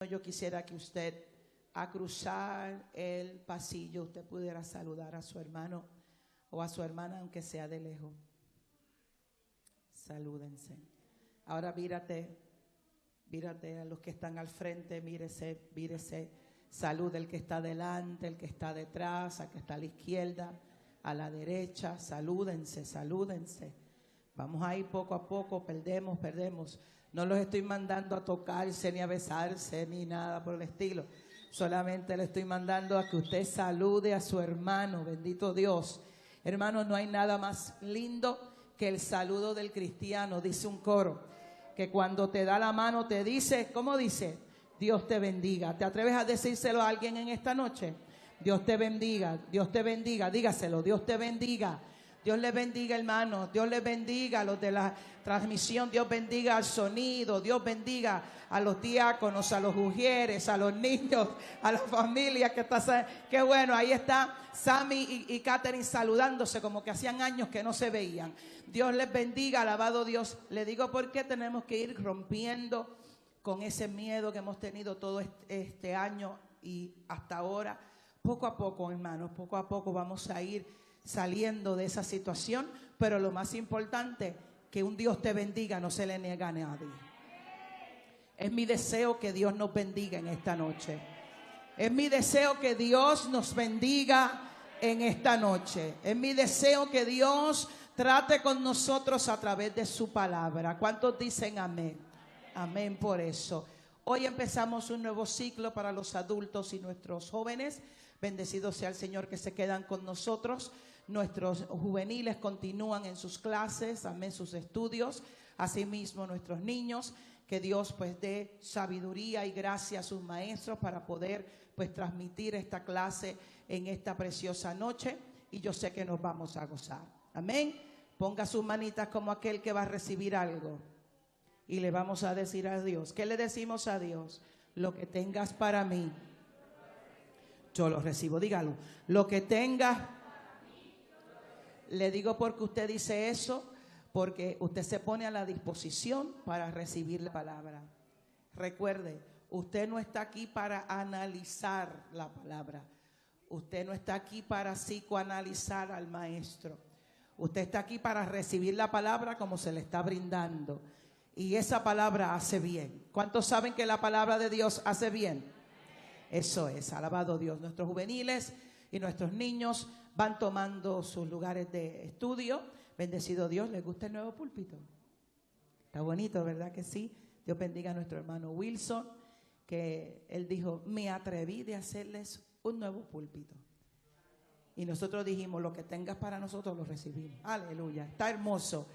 Yo quisiera que usted, a cruzar el pasillo, usted pudiera saludar a su hermano o a su hermana, aunque sea de lejos. Salúdense. Ahora mírate a los que están al frente, mírese. Salude el que está delante, el que está detrás, al que está a la izquierda, a la derecha. Salúdense. Vamos a ir poco a poco, perdemos. No los estoy mandando a tocarse, ni a besarse, ni nada por el estilo. Solamente le estoy mandando a que usted salude a su hermano, bendito Dios. Hermano, no hay nada más lindo que el saludo del cristiano, dice un coro, que cuando te da la mano te dice, ¿cómo dice? Dios te bendiga. ¿Te atreves a decírselo a alguien en esta noche? Dios te bendiga, dígaselo, Dios te bendiga. Dios les bendiga, hermanos. Dios les bendiga a los de la transmisión. Dios bendiga al sonido. Dios bendiga a los diáconos, a los ujieres, a los niños, a la familia que está. Qué bueno, ahí está Sammy y Catherine saludándose como que hacían años que no se veían. Dios les bendiga, alabado Dios. Le digo por qué tenemos que ir rompiendo con ese miedo que hemos tenido todo este año y hasta ahora. Poco a poco, hermanos, poco a poco vamos a ir saliendo de esa situación, pero lo más importante, que un Dios te bendiga no se le niega a nadie. Es mi deseo que Dios nos bendiga en esta noche. Es mi deseo que Dios nos bendiga en esta noche. Es mi deseo que Dios trate con nosotros a través de su palabra. ¿Cuántos dicen amén? Amén por eso. Hoy empezamos un nuevo ciclo para los adultos y nuestros jóvenes. Bendecido sea el Señor que se quedan con nosotros. Nuestros juveniles continúan en sus clases, amén, sus estudios. Asimismo nuestros niños, que Dios pues dé sabiduría y gracia a sus maestros para poder pues transmitir esta clase en esta preciosa noche. Y yo sé que nos vamos a gozar, amén. Ponga sus manitas como aquel que va a recibir algo y le vamos a decir a Dios. ¿Qué le decimos a Dios? Lo que tengas para mí, yo lo recibo. Dígalo, lo que tengas. Le digo porque usted dice eso, porque usted se pone a la disposición para recibir la palabra. Recuerde, usted no está aquí para analizar la palabra. Usted no está aquí para psicoanalizar al maestro. Usted está aquí para recibir la palabra como se le está brindando. Y esa palabra hace bien. ¿Cuántos saben que la palabra de Dios hace bien? Eso es, alabado Dios. Nuestros juveniles y nuestros niños van tomando sus lugares de estudio. Bendecido Dios. ¿Les gusta el nuevo púlpito? Está bonito, ¿verdad que sí? Dios bendiga a nuestro hermano Wilson, que él dijo, me atreví de hacerles un nuevo púlpito. Y nosotros dijimos, lo que tengas para nosotros lo recibimos. Aleluya, está hermoso.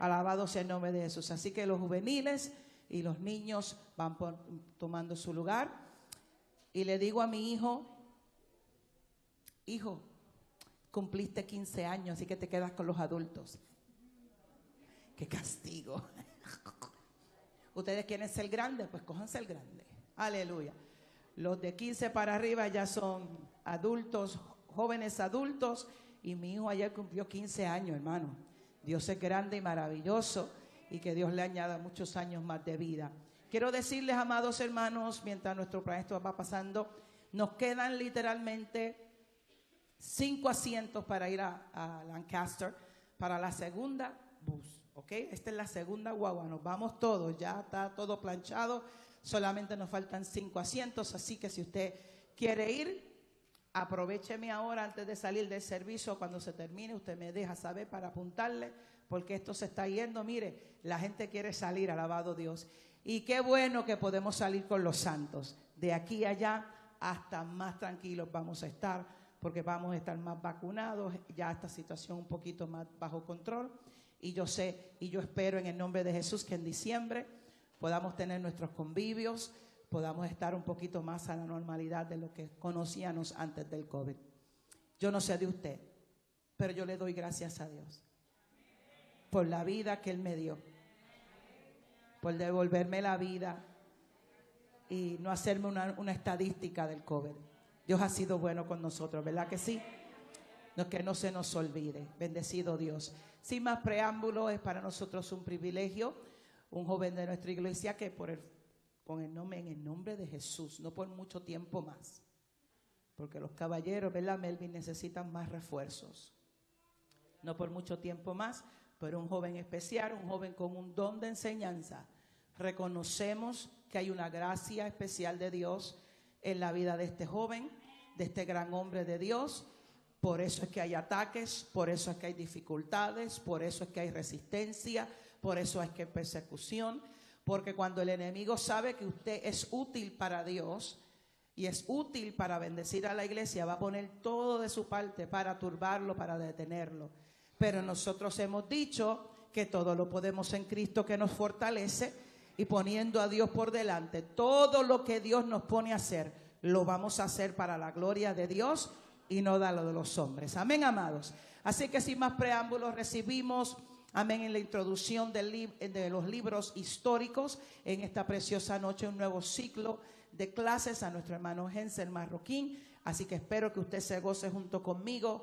Alabado sea el nombre de Jesús. Así que los juveniles y los niños van tomando su lugar. Y le digo a mi hijo, cumpliste 15 años, así que te quedas con los adultos. ¡Qué castigo! ¿Ustedes quieren ser grandes? Pues cójanse el grande. Aleluya. Los de 15 para arriba ya son adultos, jóvenes adultos. Y mi hijo ayer cumplió 15 años, hermano. Dios es grande y maravilloso. Y que Dios le añada muchos años más de vida. Quiero decirles, amados hermanos, mientras nuestro maestro va pasando, nos quedan literalmente 5 asientos para ir a Lancaster para la segunda bus, ¿ok? Esta es la segunda guagua, nos vamos todos, ya está todo planchado, solamente nos faltan 5 asientos, así que si usted quiere ir, aprovecheme ahora antes de salir del servicio. Cuando se termine, usted me deja saber para apuntarle, porque esto se está yendo. Mire, la gente quiere salir, alabado Dios. Y qué bueno que podemos salir con los santos. De aquí a allá, hasta más tranquilos vamos a estar, porque vamos a estar más vacunados, ya esta situación un poquito más bajo control. Y yo sé y yo espero en el nombre de Jesús que en diciembre podamos tener nuestros convivios, podamos estar un poquito más a la normalidad de lo que conocíamos antes del COVID. Yo no sé de usted, pero yo le doy gracias a Dios por la vida que Él me dio, por devolverme la vida y no hacerme una estadística del COVID. Dios ha sido bueno con nosotros, ¿verdad que sí? No, que no se nos olvide. Bendecido Dios. Sin más preámbulo, es para nosotros un privilegio, un joven de nuestra iglesia que por el en el nombre de Jesús, no por mucho tiempo más. Porque los caballeros, ¿verdad, Melvin? Necesitan más refuerzos. No por mucho tiempo más, pero un joven especial, un joven con un don de enseñanza. Reconocemos que hay una gracia especial de Dios en la vida de este joven, de este gran hombre de Dios. Por eso es que hay ataques, por eso es que hay dificultades, por eso es que hay resistencia, por eso es que hay persecución. Porque cuando el enemigo sabe que usted es útil para Dios y es útil para bendecir a la iglesia, va a poner todo de su parte para turbarlo, para detenerlo. Pero nosotros hemos dicho que todo lo podemos en Cristo que nos fortalece, y poniendo a Dios por delante, todo lo que Dios nos pone a hacer, lo vamos a hacer para la gloria de Dios y no da lo de los hombres. Amén, amados. Así que sin más preámbulos, recibimos, amén, en la introducción de los libros históricos en esta preciosa noche, un nuevo ciclo de clases a nuestro hermano Hensel Marroquín. Así que espero que usted se goce junto conmigo.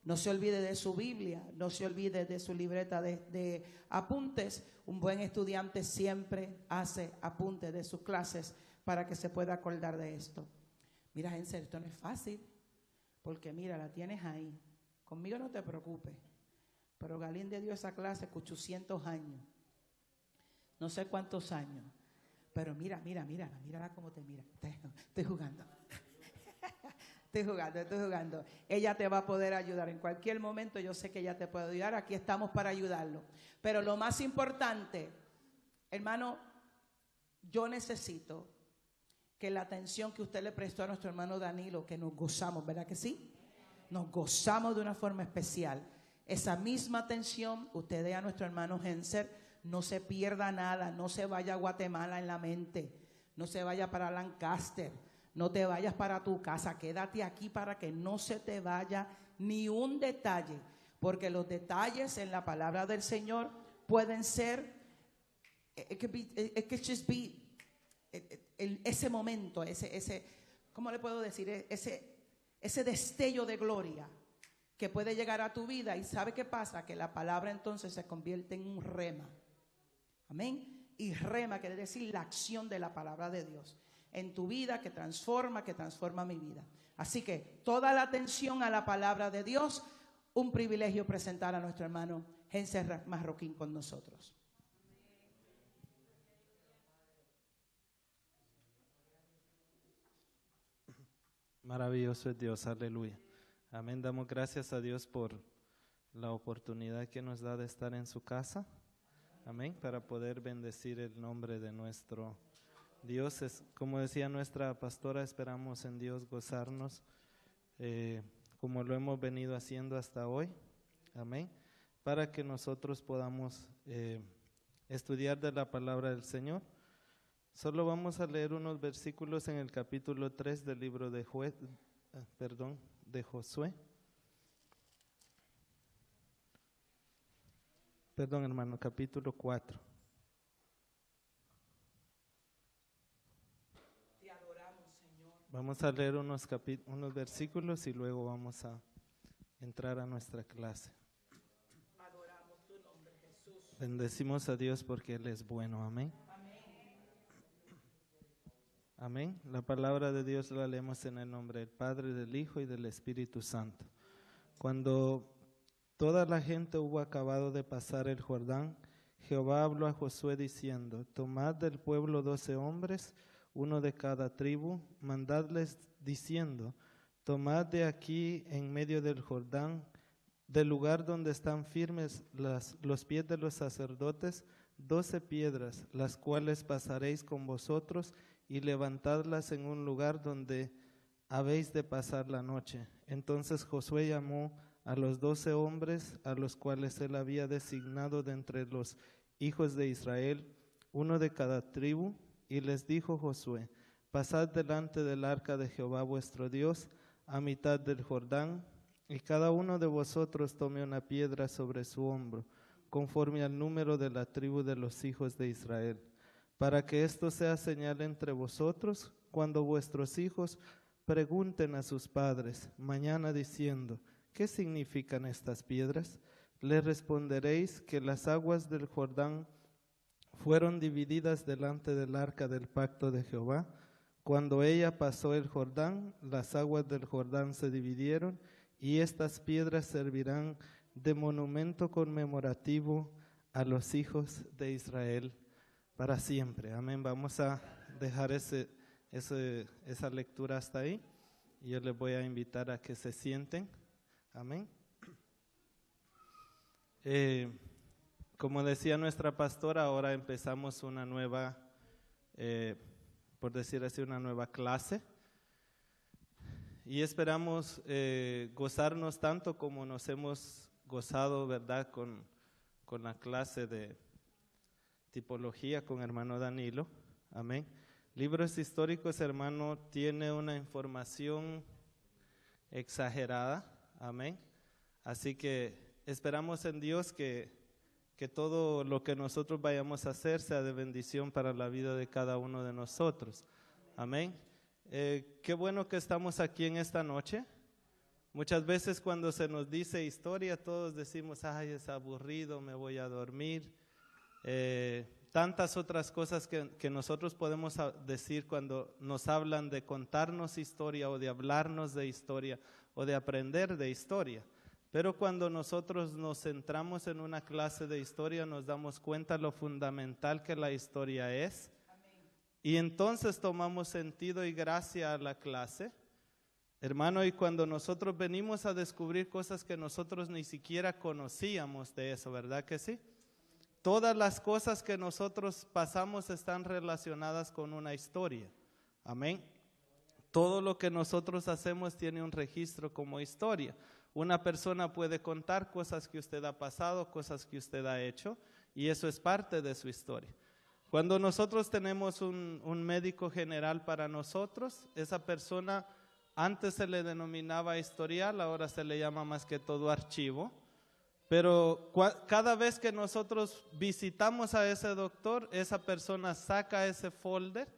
No se olvide de su Biblia, no se olvide de su libreta de apuntes. Un buen estudiante siempre hace apuntes de sus clases para que se pueda acordar de esto. Mira, Hensel, esto no es fácil, porque mira, la tienes ahí. Conmigo no te preocupes, pero Galín le dio esa clase con 800 años. No sé cuántos años, pero mírala cómo te mira. Estoy jugando. Estoy jugando. Ella te va a poder ayudar en cualquier momento. Yo sé que ella te puede ayudar. Aquí estamos para ayudarlo. Pero lo más importante, hermano, yo necesito que la atención que usted le prestó a nuestro hermano Danilo, que nos gozamos, ¿verdad que sí? Nos gozamos de una forma especial. Esa misma atención usted dé a nuestro hermano Hensel. No se pierda nada. No se vaya a Guatemala en la mente. No se vaya para Lancaster. No te vayas para tu casa, quédate aquí para que no se te vaya ni un detalle, porque los detalles en la palabra del Señor pueden ser, ese momento, ¿cómo le puedo decir? Ese destello de gloria que puede llegar a tu vida. Y ¿sabe qué pasa? Que la palabra entonces se convierte en un rema. Amén. Y rema quiere decir la acción de la palabra de Dios en tu vida, que transforma mi vida. Así que toda la atención a la palabra de Dios. Un privilegio presentar a nuestro hermano Hensel Marroquín con nosotros. Maravilloso es Dios, aleluya. Amén, damos gracias a Dios por la oportunidad que nos da de estar en su casa. Amén, para poder bendecir el nombre de nuestro Dios. Como decía nuestra pastora, esperamos en Dios gozarnos como lo hemos venido haciendo hasta hoy. Amén. Para que nosotros podamos estudiar de la palabra del Señor. Solo vamos a leer unos versículos en el capítulo 3 del libro de Josué. Perdón, hermano, capítulo 4. Vamos a leer unos versículos y luego vamos a entrar a nuestra clase. Adoramos tu nombre, Jesús. Bendecimos a Dios porque Él es bueno. Amén. Amén. La palabra de Dios la leemos en el nombre del Padre, del Hijo y del Espíritu Santo. Cuando toda la gente hubo acabado de pasar el Jordán, Jehová habló a Josué diciendo: tomad del pueblo 12 hombres, uno de cada tribu, mandadles diciendo: tomad de aquí en medio del Jordán, del lugar donde están firmes los pies de los sacerdotes, 12 piedras, las cuales pasaréis con vosotros, y levantadlas en un lugar donde habéis de pasar la noche. Entonces Josué llamó a los 12 hombres, a los cuales él había designado de entre los hijos de Israel, uno de cada tribu, y les dijo Josué: pasad delante del arca de Jehová vuestro Dios a mitad del Jordán, y cada uno de vosotros tome una piedra sobre su hombro, conforme al número de la tribu de los hijos de Israel, para que esto sea señal entre vosotros cuando vuestros hijos pregunten a sus padres mañana diciendo: ¿qué significan estas piedras? Les responderéis que las aguas del Jordán fueron divididas delante del arca del pacto de Jehová. Cuando ella pasó el Jordán, las aguas del Jordán se dividieron, y estas piedras servirán de monumento conmemorativo a los hijos de Israel para siempre. Amén. Vamos a dejar esa lectura hasta ahí. Y yo les voy a invitar a que se sienten. Amén. Como decía nuestra pastora, ahora empezamos una nueva, por decir así, una nueva clase. Y esperamos gozarnos tanto como nos hemos gozado, ¿verdad?, con la clase de tipología con hermano Danilo. Amén. Libros históricos, hermano, tiene una información exagerada. Amén. Así que esperamos en Dios que todo lo que nosotros vayamos a hacer sea de bendición para la vida de cada uno de nosotros. Amén. Qué bueno que estamos aquí en esta noche. Muchas veces cuando se nos dice historia, todos decimos, ay, es aburrido, me voy a dormir. Tantas otras cosas que nosotros podemos decir cuando nos hablan de contarnos historia o de hablarnos de historia o de aprender de historia. Pero cuando nosotros nos centramos en una clase de historia, nos damos cuenta lo fundamental que la historia es. Y entonces tomamos sentido y gracia a la clase. Hermano, y cuando nosotros venimos a descubrir cosas que nosotros ni siquiera conocíamos de eso, ¿verdad que sí? Todas las cosas que nosotros pasamos están relacionadas con una historia. Amén. Todo lo que nosotros hacemos tiene un registro como historia. Una persona puede contar cosas que usted ha pasado, cosas que usted ha hecho, y eso es parte de su historia. Cuando nosotros tenemos un médico general para nosotros, esa persona antes se le denominaba historial, ahora se le llama más que todo archivo. Pero cada vez que nosotros visitamos a ese doctor, esa persona saca ese folder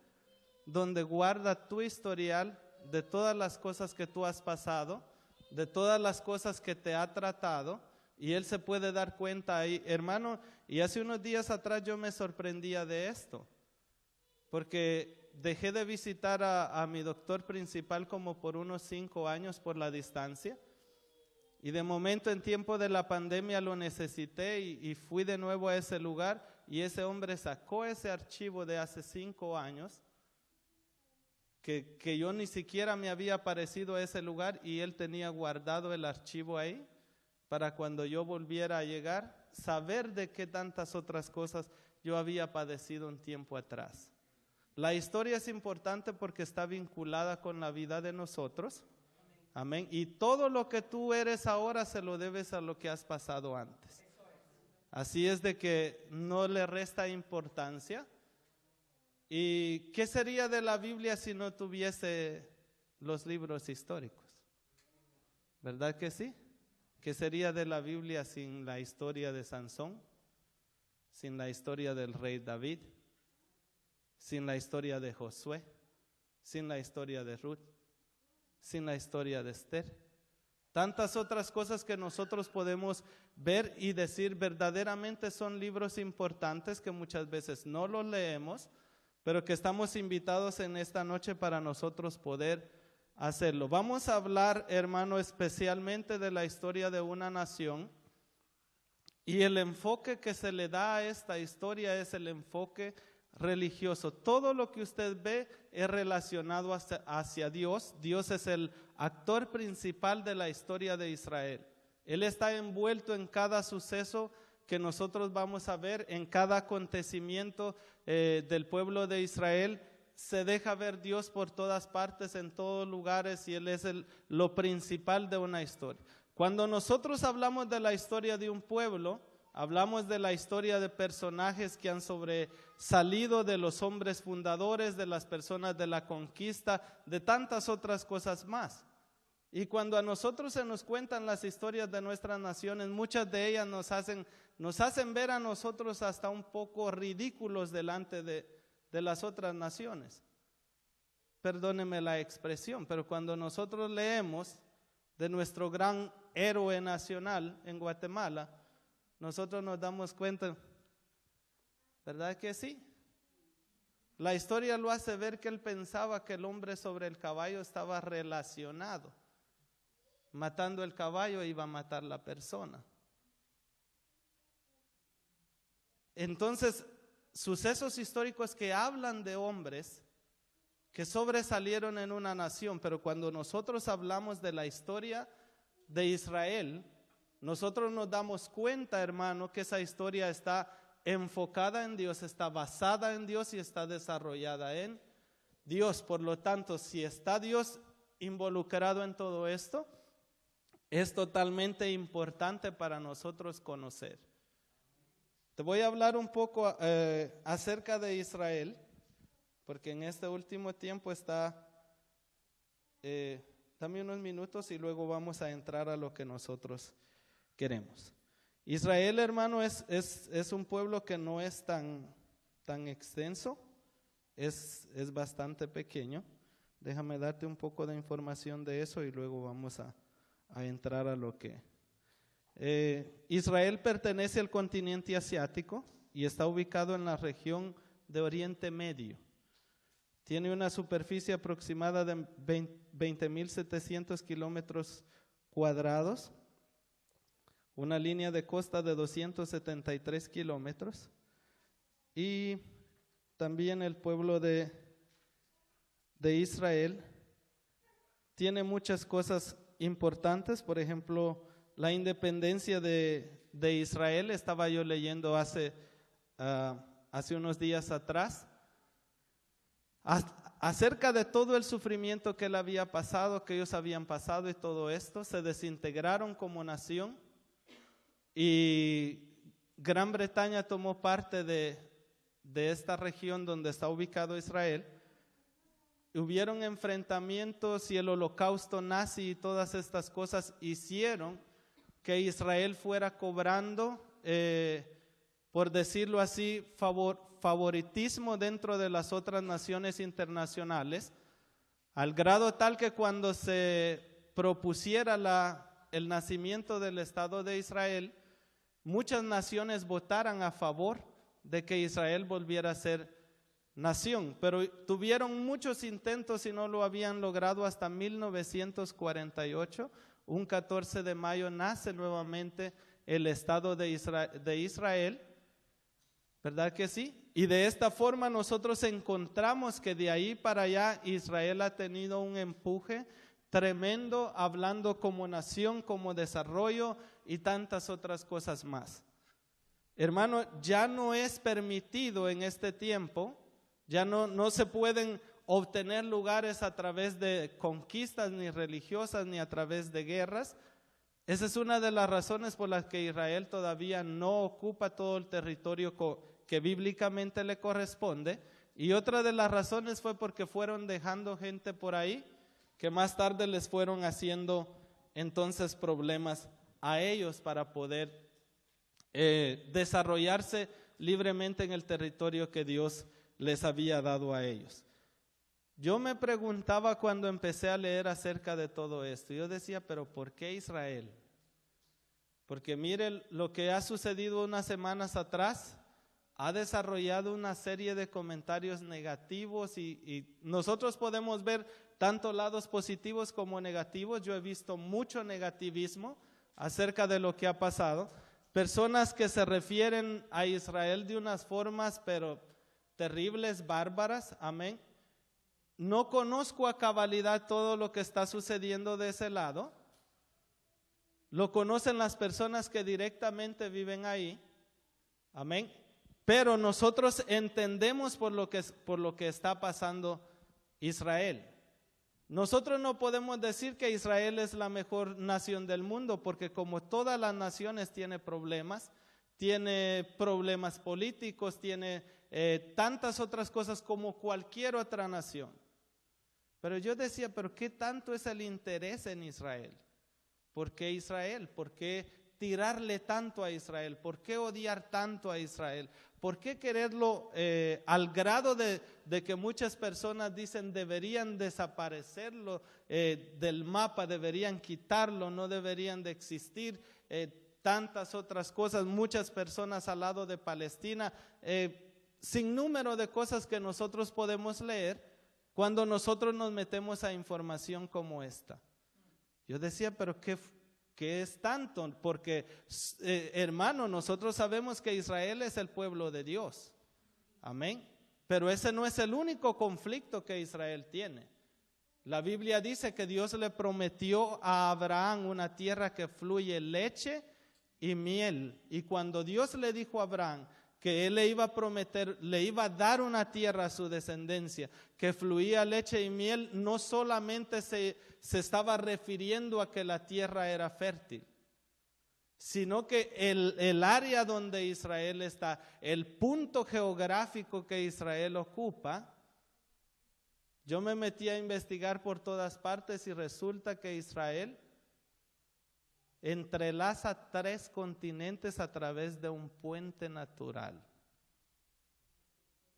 donde guarda tu historial de todas las cosas que tú has pasado, de todas las cosas que te ha tratado, y él se puede dar cuenta ahí. Hermano, y hace unos días atrás yo me sorprendía de esto, porque dejé de visitar a mi doctor principal como por unos 5 años por la distancia. Y de momento en tiempo de la pandemia lo necesité y fui de nuevo a ese lugar, y ese hombre sacó ese archivo de hace 5 años que yo ni siquiera me había aparecido a ese lugar, y él tenía guardado el archivo ahí para cuando yo volviera a llegar, saber de qué tantas otras cosas yo había padecido un tiempo atrás. La historia es importante porque está vinculada con la vida de nosotros. Amén. Y todo lo que tú eres ahora se lo debes a lo que has pasado antes. Así es de que no le resta importancia. ¿Y qué sería de la Biblia si no tuviese los libros históricos? ¿Verdad que sí? ¿Qué sería de la Biblia sin la historia de Sansón? Sin la historia del rey David, sin la historia de Josué, sin la historia de Ruth, sin la historia de Esther. Tantas otras cosas que nosotros podemos ver y decir verdaderamente son libros importantes que muchas veces no los leemos, pero que estamos invitados en esta noche para nosotros poder hacerlo. Vamos a hablar, hermano, especialmente de la historia de una nación, y el enfoque que se le da a esta historia es el enfoque religioso. Todo lo que usted ve es relacionado hacia Dios. Dios es el actor principal de la historia de Israel. Él está envuelto en cada suceso que nosotros vamos a ver, en cada acontecimiento del pueblo de Israel. Se deja ver Dios por todas partes, en todos lugares, y Él es lo principal de una historia. Cuando nosotros hablamos de la historia de un pueblo, hablamos de la historia de personajes que han sobresalido, de los hombres fundadores, de las personas de la conquista, de tantas otras cosas más. Y cuando a nosotros se nos cuentan las historias de nuestras naciones, muchas de ellas nos hacen ver a nosotros hasta un poco ridículos delante de las otras naciones. Perdóneme la expresión, pero cuando nosotros leemos de nuestro gran héroe nacional en Guatemala, nosotros nos damos cuenta, ¿Verdad que sí? La historia lo hace ver que él pensaba que el hombre sobre el caballo estaba relacionado. Matando el caballo iba a matar la persona. Entonces, sucesos históricos que hablan de hombres que sobresalieron en una nación, pero cuando nosotros hablamos de la historia de Israel, nosotros nos damos cuenta, hermano, que esa historia está enfocada en Dios, está basada en Dios y está desarrollada en Dios. Por lo tanto, si está Dios involucrado en todo esto, es totalmente importante para nosotros conocer. Te voy a hablar un poco acerca de Israel, porque en este último tiempo está, dame unos minutos y luego vamos a entrar a lo que nosotros queremos. Israel, hermano, es un pueblo que no es tan extenso, es bastante pequeño. Déjame darte un poco de información de eso y luego vamos a entrar a lo que... Israel pertenece al continente asiático y está ubicado en la región de Oriente Medio. Tiene una superficie aproximada de 20.700 kilómetros cuadrados, una línea de costa de 273 kilómetros y también el pueblo de Israel tiene muchas cosas importantes. Por ejemplo, la independencia de Israel, estaba yo leyendo hace unos días atrás, acerca de todo el sufrimiento que él había pasado, que ellos habían pasado y todo esto, se desintegraron como nación y Gran Bretaña tomó parte de esta región donde está ubicado Israel. Hubieron enfrentamientos y el holocausto nazi y todas estas cosas hicieron que Israel fuera cobrando, por decirlo así, favoritismo dentro de las otras naciones internacionales, al grado tal que cuando se propusiera el nacimiento del Estado de Israel, muchas naciones votaran a favor de que Israel volviera a ser nación, pero tuvieron muchos intentos y no lo habían logrado hasta 1948. Un 14 de mayo nace nuevamente el Estado de Israel, ¿verdad que sí? Y de esta forma nosotros encontramos que de ahí para allá Israel ha tenido un empuje tremendo, hablando como nación, como desarrollo y tantas otras cosas más. Hermano, ya no es permitido en este tiempo, ya no se pueden obtener lugares a través de conquistas ni religiosas ni a través de guerras. Esa es una de las razones por las que Israel todavía no ocupa todo el territorio que bíblicamente le corresponde, y otra de las razones fue porque fueron dejando gente por ahí que más tarde les fueron haciendo entonces problemas a ellos para poder desarrollarse libremente en el territorio que Dios les había dado a ellos. Yo me preguntaba cuando empecé a leer acerca de todo esto, yo decía, pero ¿por qué Israel? Porque mire lo que ha sucedido unas semanas atrás, ha desarrollado una serie de comentarios negativos y nosotros podemos ver tanto lados positivos como negativos. Yo he visto mucho negativismo acerca de lo que ha pasado, personas que se refieren a Israel de unas formas pero terribles, bárbaras, amén. No conozco a cabalidad todo lo que está sucediendo de ese lado. Lo conocen las personas que directamente viven ahí. Amén. Pero nosotros entendemos por lo que está pasando Israel. Nosotros no podemos decir que Israel es la mejor nación del mundo, porque como todas las naciones tiene problemas políticos, tiene tantas otras cosas como cualquier otra nación. Pero yo decía, ¿pero qué tanto es el interés en Israel? ¿Por qué Israel? ¿Por qué tirarle tanto a Israel? ¿Por qué odiar tanto a Israel? ¿Por qué quererlo al grado de que muchas personas dicen deberían desaparecerlo del mapa, deberían quitarlo, no deberían de existir? Tantas otras cosas, muchas personas al lado de Palestina sinnúmero de cosas que nosotros podemos leer cuando nosotros nos metemos a información como esta. Yo decía, pero ¿qué es tanto? Porque, hermano, nosotros sabemos que Israel es el pueblo de Dios. Amén. Pero ese no es el único conflicto que Israel tiene. La Biblia dice que Dios le prometió a Abraham una tierra que fluye leche y miel. Y cuando Dios le dijo a Abraham que él le iba a prometer, le iba a dar una tierra a su descendencia que fluía leche y miel, no solamente se estaba refiriendo a que la tierra era fértil, sino que el área donde Israel está, el punto geográfico que Israel ocupa. Yo me metí a investigar por todas partes y resulta que Israel entrelaza 3 continentes a través de un puente natural.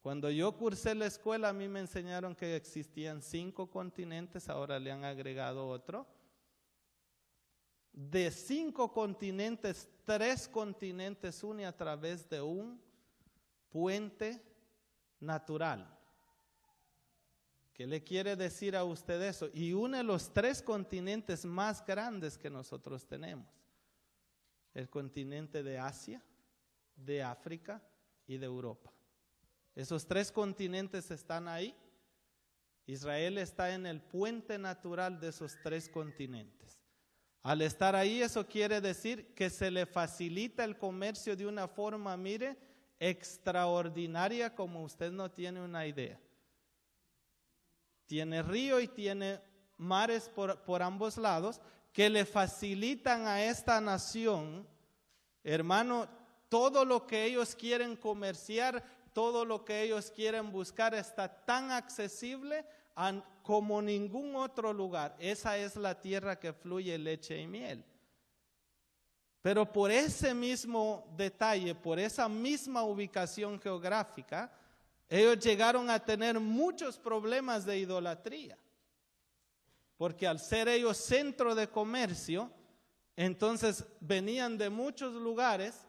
Cuando yo cursé la escuela, a mí me enseñaron que existían 5 continentes, ahora le han agregado otro. De 5 continentes, 3 continentes une a través de un puente natural. ¿Qué le quiere decir a usted eso? Y une los 3 continentes más grandes que nosotros tenemos. El continente de Asia, de África y de Europa. Esos 3 continentes están ahí. Israel está en el puente natural de esos 3 continentes. Al estar ahí, eso quiere decir que se le facilita el comercio de una forma, mire, extraordinaria, como usted no tiene una idea. Tiene río y tiene mares por ambos lados que le facilitan a esta nación, hermano, todo lo que ellos quieren comerciar, todo lo que ellos quieren buscar está tan accesible como ningún otro lugar. Esa es la tierra que fluye leche y miel. Pero por ese mismo detalle, por esa misma ubicación geográfica, ellos llegaron a tener muchos problemas de idolatría, porque al ser ellos centro de comercio, entonces venían de muchos lugares.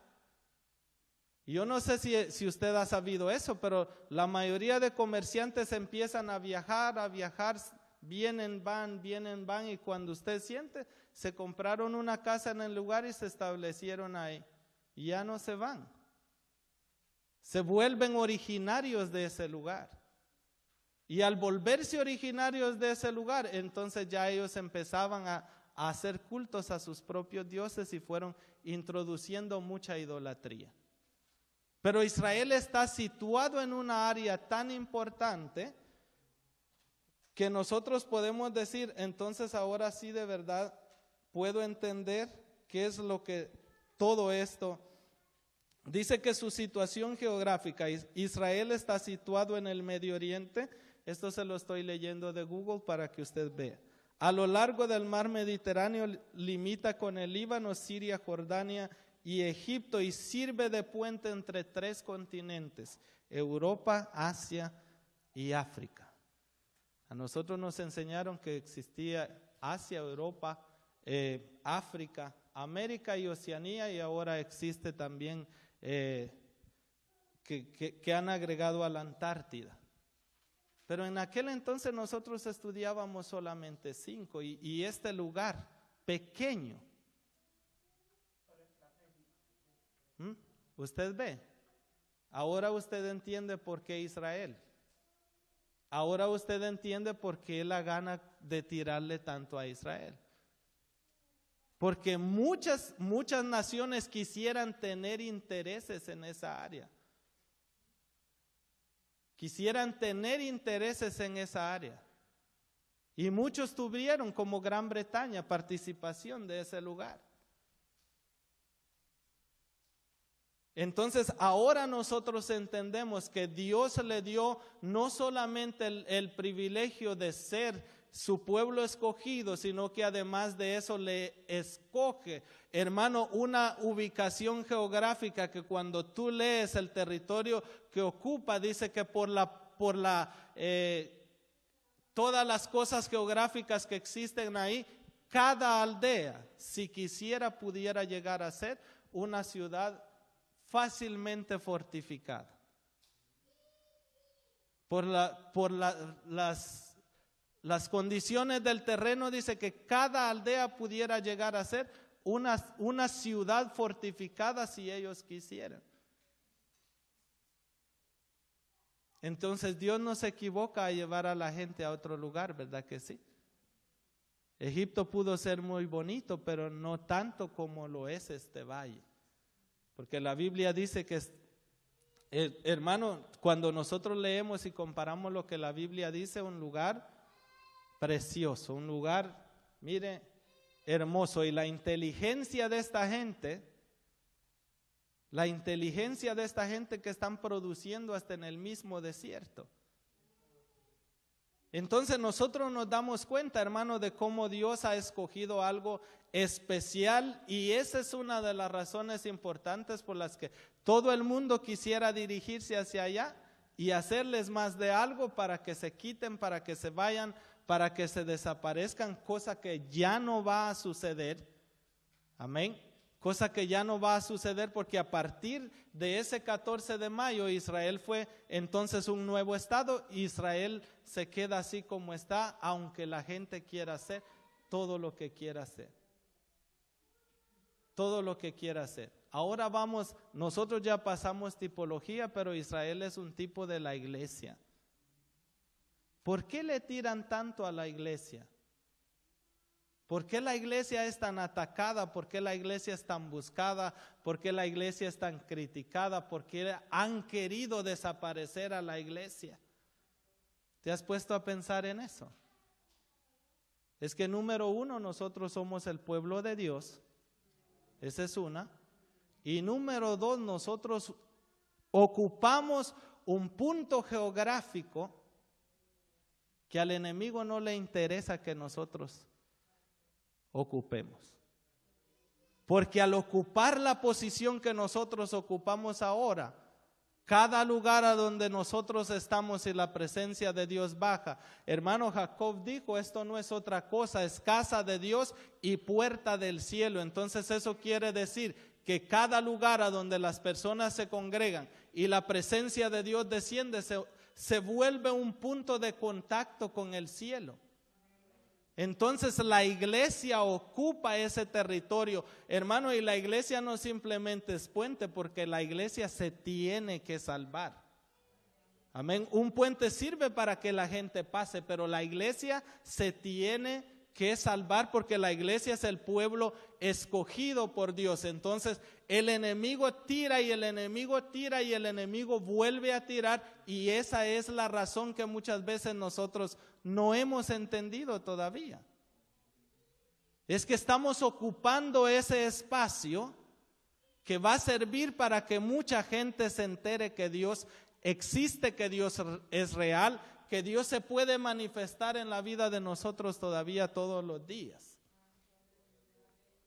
Yo no sé si usted ha sabido eso, pero la mayoría de comerciantes empiezan a viajar, vienen, van, y cuando usted siente, se compraron una casa en el lugar y se establecieron ahí, y ya no se van. Se vuelven originarios de ese lugar. Y al volverse originarios de ese lugar, entonces ya ellos empezaban a hacer cultos a sus propios dioses y fueron introduciendo mucha idolatría. Pero Israel está situado en una área tan importante que nosotros podemos decir, entonces ahora sí de verdad puedo entender qué es lo que todo esto. Dice que su situación geográfica, Israel está situado en el Medio Oriente. Esto se lo estoy leyendo de Google para que usted vea. A lo largo del mar Mediterráneo limita con el Líbano, Siria, Jordania y Egipto y sirve de puente entre 3 continentes, Europa, Asia y África. A nosotros nos enseñaron que existía Asia, Europa, África, América y Oceanía, y ahora existe también que han agregado a la Antártida. Pero en aquel entonces nosotros estudiábamos solamente 5 y este lugar pequeño. ¿Usted ve? Ahora usted entiende por qué Israel. Ahora usted entiende por qué la gana de tirarle tanto a Israel. Porque muchas naciones quisieran tener intereses en esa área. Quisieran tener intereses en esa área. Y muchos tuvieron, como Gran Bretaña, participación de ese lugar. Entonces ahora nosotros entendemos que Dios le dio no solamente el privilegio de ser su pueblo escogido, sino que además de eso le escoge, hermano, una ubicación geográfica que cuando tú lees el territorio que ocupa, dice que todas las cosas geográficas que existen ahí, cada aldea, si quisiera, pudiera llegar a ser una ciudad fácilmente fortificada. las condiciones del terreno, dice que cada aldea pudiera llegar a ser una ciudad fortificada si ellos quisieran. Entonces Dios no se equivoca a llevar a la gente a otro lugar, ¿verdad que sí? Egipto pudo ser muy bonito, pero no tanto como lo es este valle. Porque la Biblia dice que, hermano, cuando nosotros leemos y comparamos lo que la Biblia dice, un lugar precioso, un lugar, mire, hermoso. Y la inteligencia de esta gente que están produciendo hasta en el mismo desierto. Entonces nosotros nos damos cuenta, hermano, de cómo Dios ha escogido algo especial, y esa es una de las razones importantes por las que todo el mundo quisiera dirigirse hacia allá y hacerles más de algo para que se quiten, para que se vayan, para que se desaparezcan, cosa que ya no va a suceder. Amén. Cosa que ya no va a suceder, porque a partir de ese 14 de mayo Israel fue entonces un nuevo estado. Israel se queda así como está, aunque la gente quiera hacer todo lo que quiera hacer. Todo lo que quiera hacer. Ahora vamos, nosotros ya pasamos tipología, pero Israel es un tipo de la iglesia. ¿Por qué le tiran tanto a la iglesia? ¿Por qué la iglesia es tan atacada? ¿Por qué la iglesia es tan buscada? ¿Por qué la iglesia es tan criticada? ¿Por qué han querido desaparecer a la iglesia? ¿Te has puesto a pensar en eso? Es que número uno, nosotros somos el pueblo de Dios. Esa es una. Y número dos, nosotros ocupamos un punto geográfico que al enemigo no le interesa que nosotros ocupemos. Porque al ocupar la posición que nosotros ocupamos ahora, cada lugar a donde nosotros estamos y la presencia de Dios baja. Hermano, Jacob dijo, esto no es otra cosa, es casa de Dios y puerta del cielo. Entonces eso quiere decir que cada lugar a donde las personas se congregan y la presencia de Dios desciende, se vuelve un punto de contacto con el cielo. Entonces la iglesia ocupa ese territorio, hermano, y la iglesia no simplemente es puente, porque la iglesia se tiene que salvar. Amén. Un puente sirve para que la gente pase, pero la iglesia se tiene que salvar, porque la iglesia es el pueblo escogido por Dios. Entonces el enemigo tira y el enemigo tira y el enemigo vuelve a tirar, y esa es la razón que muchas veces nosotros no hemos entendido todavía. Es que estamos ocupando ese espacio que va a servir para que mucha gente se entere que Dios existe, que Dios es real, que Dios se puede manifestar en la vida de nosotros todavía todos los días.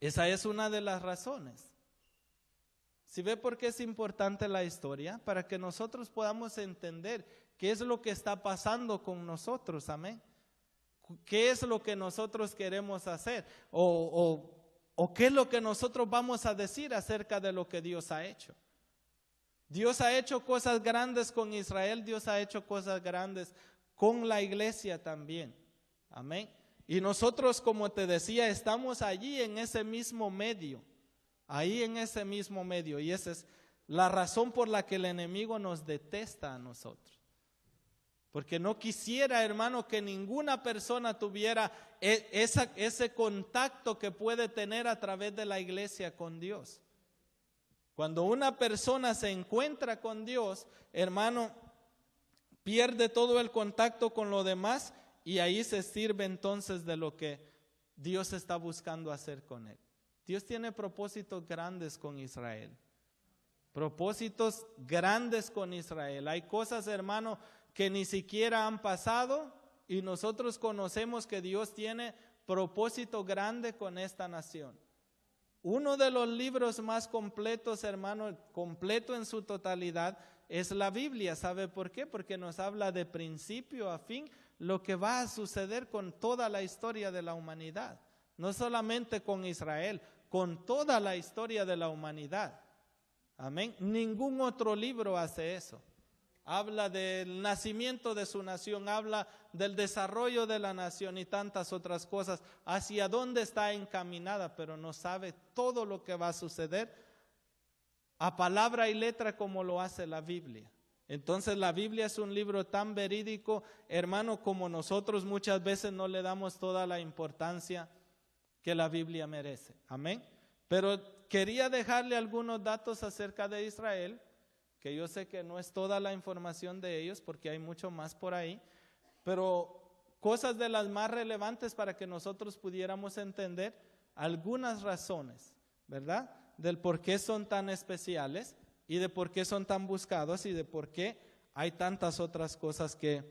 Esa es una de las razones. ¿Sí ve por qué es importante la historia? Para que nosotros podamos entender qué es lo que está pasando con nosotros, amén. ¿Qué es lo que nosotros queremos hacer? ¿O qué es lo que nosotros vamos a decir acerca de lo que Dios ha hecho? Dios ha hecho cosas grandes con Israel, Dios ha hecho cosas grandes con la iglesia también, amén. Y nosotros, como te decía, estamos allí en ese mismo medio, ahí en ese mismo medio, y esa es la razón por la que el enemigo nos detesta a nosotros. Porque no quisiera, hermano, que ninguna persona tuviera ese contacto que puede tener a través de la iglesia con Dios. Cuando una persona se encuentra con Dios, hermano, pierde todo el contacto con lo demás, y ahí se sirve entonces de lo que Dios está buscando hacer con él. Dios tiene propósitos grandes con Israel. Propósitos grandes con Israel. Hay cosas, hermano, que ni siquiera han pasado, y nosotros conocemos que Dios tiene propósito grande con esta nación. Uno de los libros más completos, hermano, completo en su totalidad, es la Biblia. ¿Sabe por qué? Porque nos habla de principio a fin lo que va a suceder con toda la historia de la humanidad. No solamente con Israel, con toda la historia de la humanidad. Amén. Ningún otro libro hace eso. habla del nacimiento de su nación, habla del desarrollo de la nación y tantas otras cosas, hacia dónde está encaminada, pero no sabe todo lo que va a suceder a palabra y letra como lo hace la Biblia. Entonces la Biblia es un libro tan verídico, hermano, como nosotros muchas veces no le damos toda la importancia que la Biblia merece. Amén. Pero quería dejarle algunos datos acerca de Israel, que yo sé que no es toda la información de ellos, porque hay mucho más por ahí, pero cosas de las más relevantes para que nosotros pudiéramos entender algunas razones, ¿verdad? Del por qué son tan especiales y de por qué son tan buscados y de por qué hay tantas otras cosas que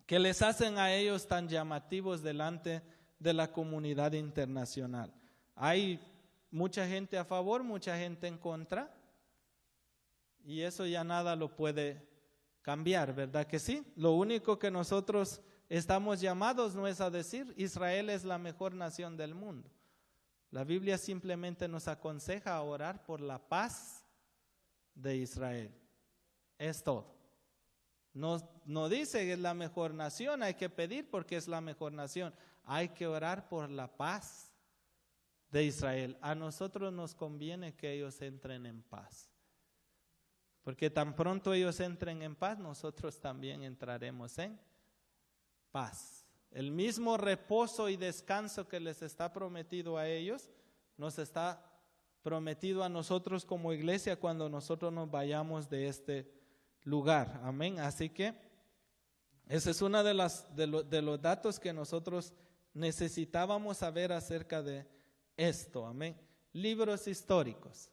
les hacen a ellos tan llamativos delante de la comunidad internacional. Hay mucha gente a favor, mucha gente en contra, y eso ya nada lo puede cambiar, ¿verdad que sí? Lo único que nosotros estamos llamados no es a decir Israel es la mejor nación del mundo. La Biblia simplemente nos aconseja a orar por la paz de Israel. Es todo. No dice que es la mejor nación, hay que pedir porque es la mejor nación. Hay que orar por la paz de Israel. A nosotros nos conviene que ellos entren en paz. Porque tan pronto ellos entren en paz, nosotros también entraremos en paz. El mismo reposo y descanso que les está prometido a ellos, nos está prometido a nosotros como iglesia cuando nosotros nos vayamos de este lugar. Amén. Así que ese es uno de los datos que nosotros necesitábamos saber acerca de esto. Amén. Libros históricos.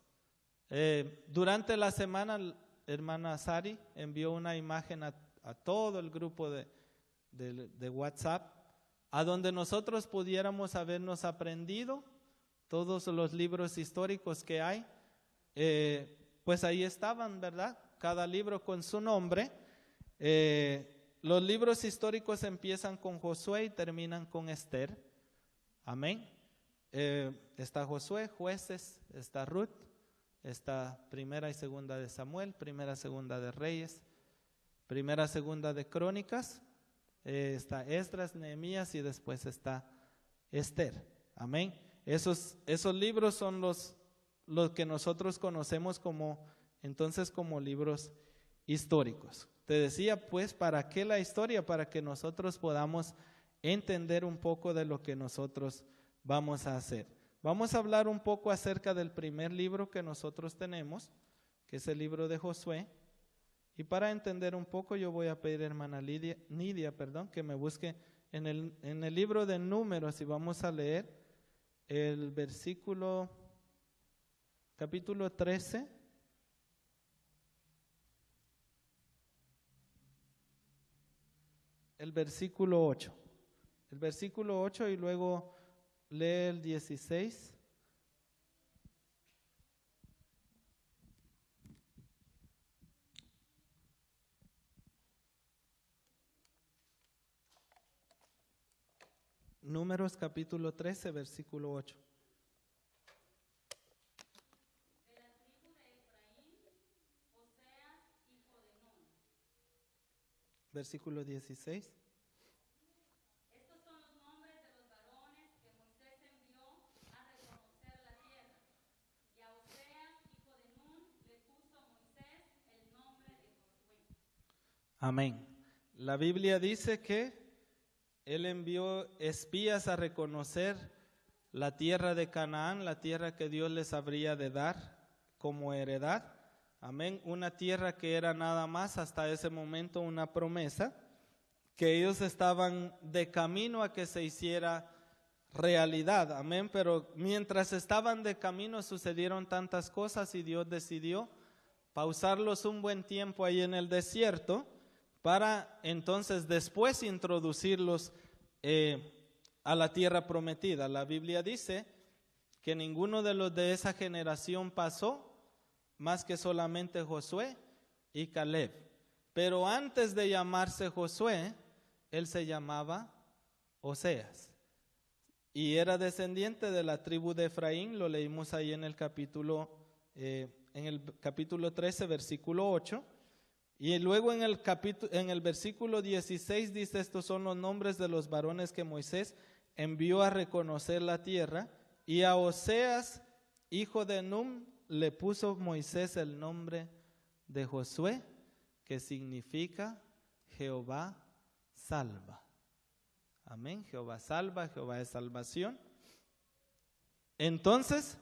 Durante la semana, hermana Sari envió una imagen a todo el grupo de WhatsApp, a donde nosotros pudiéramos habernos aprendido todos los libros históricos que hay. Pues ahí estaban, ¿verdad? Cada libro con su nombre. Los libros históricos empiezan con Josué y terminan con Esther. Amén. Está Josué, Jueces, está Ruth, está Primera y Segunda de Samuel, Primera, Segunda de Reyes, Primera, Segunda de Crónicas, está Esdras, Nehemías y después está Esther. Amén. Esos libros son los que nosotros conocemos como libros históricos. Te decía, pues, ¿para qué la historia? Para que nosotros podamos entender un poco de lo que nosotros vamos a hacer. Vamos a hablar un poco acerca del primer libro que nosotros tenemos, que es el libro de Josué. Y para entender un poco, yo voy a pedir a hermana Nidia, que me busque en el libro de Números, y vamos a leer el capítulo 13. El versículo 8. El versículo 8 y luego lee el 16. Números capítulo 13, versículo 8. De la tribu de Efraín, Oseas, hijo de Nun. Versículo 16. Estos son los nombres de los varones que Moisés envió a reconocer la tierra. Y a Oseas, hijo de Nun, le puso Moisés el nombre de Josué. Amén. La Biblia dice que Él envió espías a reconocer la tierra de Canaán, la tierra que Dios les habría de dar como heredad. Amén. Una tierra que era nada más hasta ese momento una promesa, que ellos estaban de camino a que se hiciera realidad. Amén. Pero mientras estaban de camino sucedieron tantas cosas y Dios decidió pausarlos un buen tiempo ahí en el desierto, para entonces después introducirlos a la tierra prometida. La Biblia dice que ninguno de los de esa generación pasó, más que solamente Josué y Caleb. Pero antes de llamarse Josué, él se llamaba Oseas y era descendiente de la tribu de Efraín. Lo leímos ahí en el capítulo 13, versículo 8. Y luego en el versículo 16 dice, estos son los nombres de los varones que Moisés envió a reconocer la tierra. Y a Oseas, hijo de Num, le puso Moisés el nombre de Josué, que significa Jehová salva. Amén, Jehová salva, Jehová es salvación. Entonces,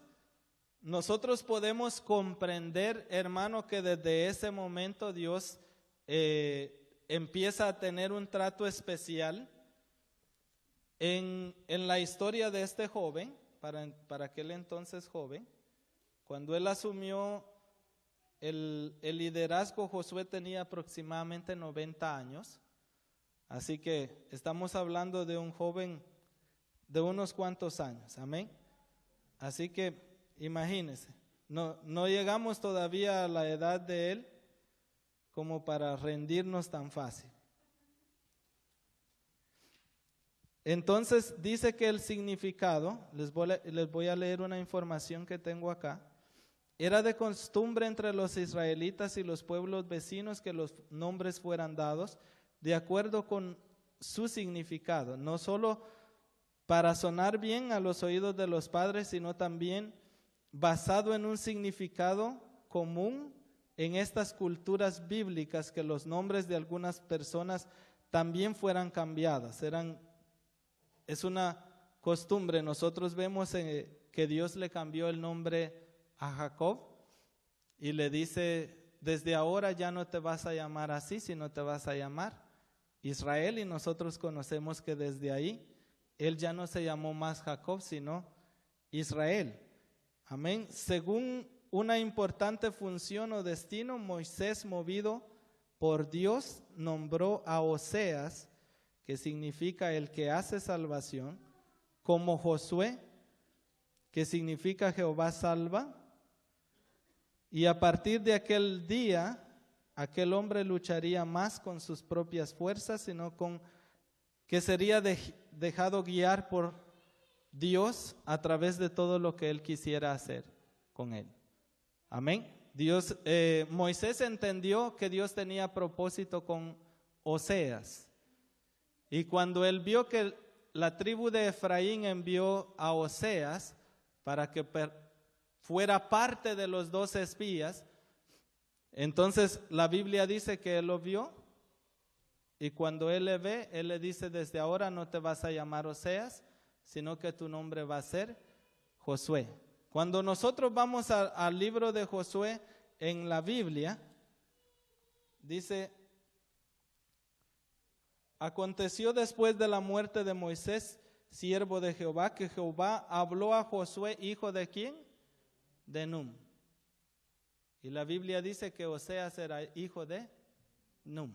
nosotros podemos comprender, hermano, que desde ese momento Dios empieza a tener un trato especial en la historia de este joven, para aquel entonces joven. Cuando él asumió el liderazgo, Josué tenía aproximadamente 90 años. Así que estamos hablando de un joven de unos cuantos años, amén. Así que imagínense, no llegamos todavía a la edad de él como para rendirnos tan fácil. Entonces dice que el significado, les voy a leer una información que tengo acá. Era de costumbre entre los israelitas y los pueblos vecinos que los nombres fueran dados de acuerdo con su significado, no solo para sonar bien a los oídos de los padres, sino también basado en un significado común en estas culturas bíblicas, que los nombres de algunas personas también fueran cambiadas. Es una costumbre. Nosotros vemos que Dios le cambió el nombre a Jacob y le dice, desde ahora ya no te vas a llamar así, sino te vas a llamar Israel. Y nosotros conocemos que desde ahí él ya no se llamó más Jacob, sino Israel. Amén. Según una importante función o destino, Moisés, movido por Dios, nombró a Oseas, que significa el que hace salvación, como Josué, que significa Jehová salva. Y a partir de aquel día, aquel hombre lucharía más con sus propias fuerzas, sino que sería dejado guiar por Dios a través de todo lo que él quisiera hacer con él. Amén. Moisés entendió que Dios tenía propósito con Oseas. Y cuando él vio que la tribu de Efraín envió a Oseas para que fuera parte de los 12 espías, entonces la Biblia dice que él lo vio, y cuando él le ve, él le dice, desde ahora no te vas a llamar Oseas, sino que tu nombre va a ser Josué. Cuando nosotros vamos al libro de Josué en la Biblia, dice, aconteció después de la muerte de Moisés, siervo de Jehová, que Jehová habló a Josué, hijo de ¿quién? De Num. Y la Biblia dice que Oseas era hijo de Num.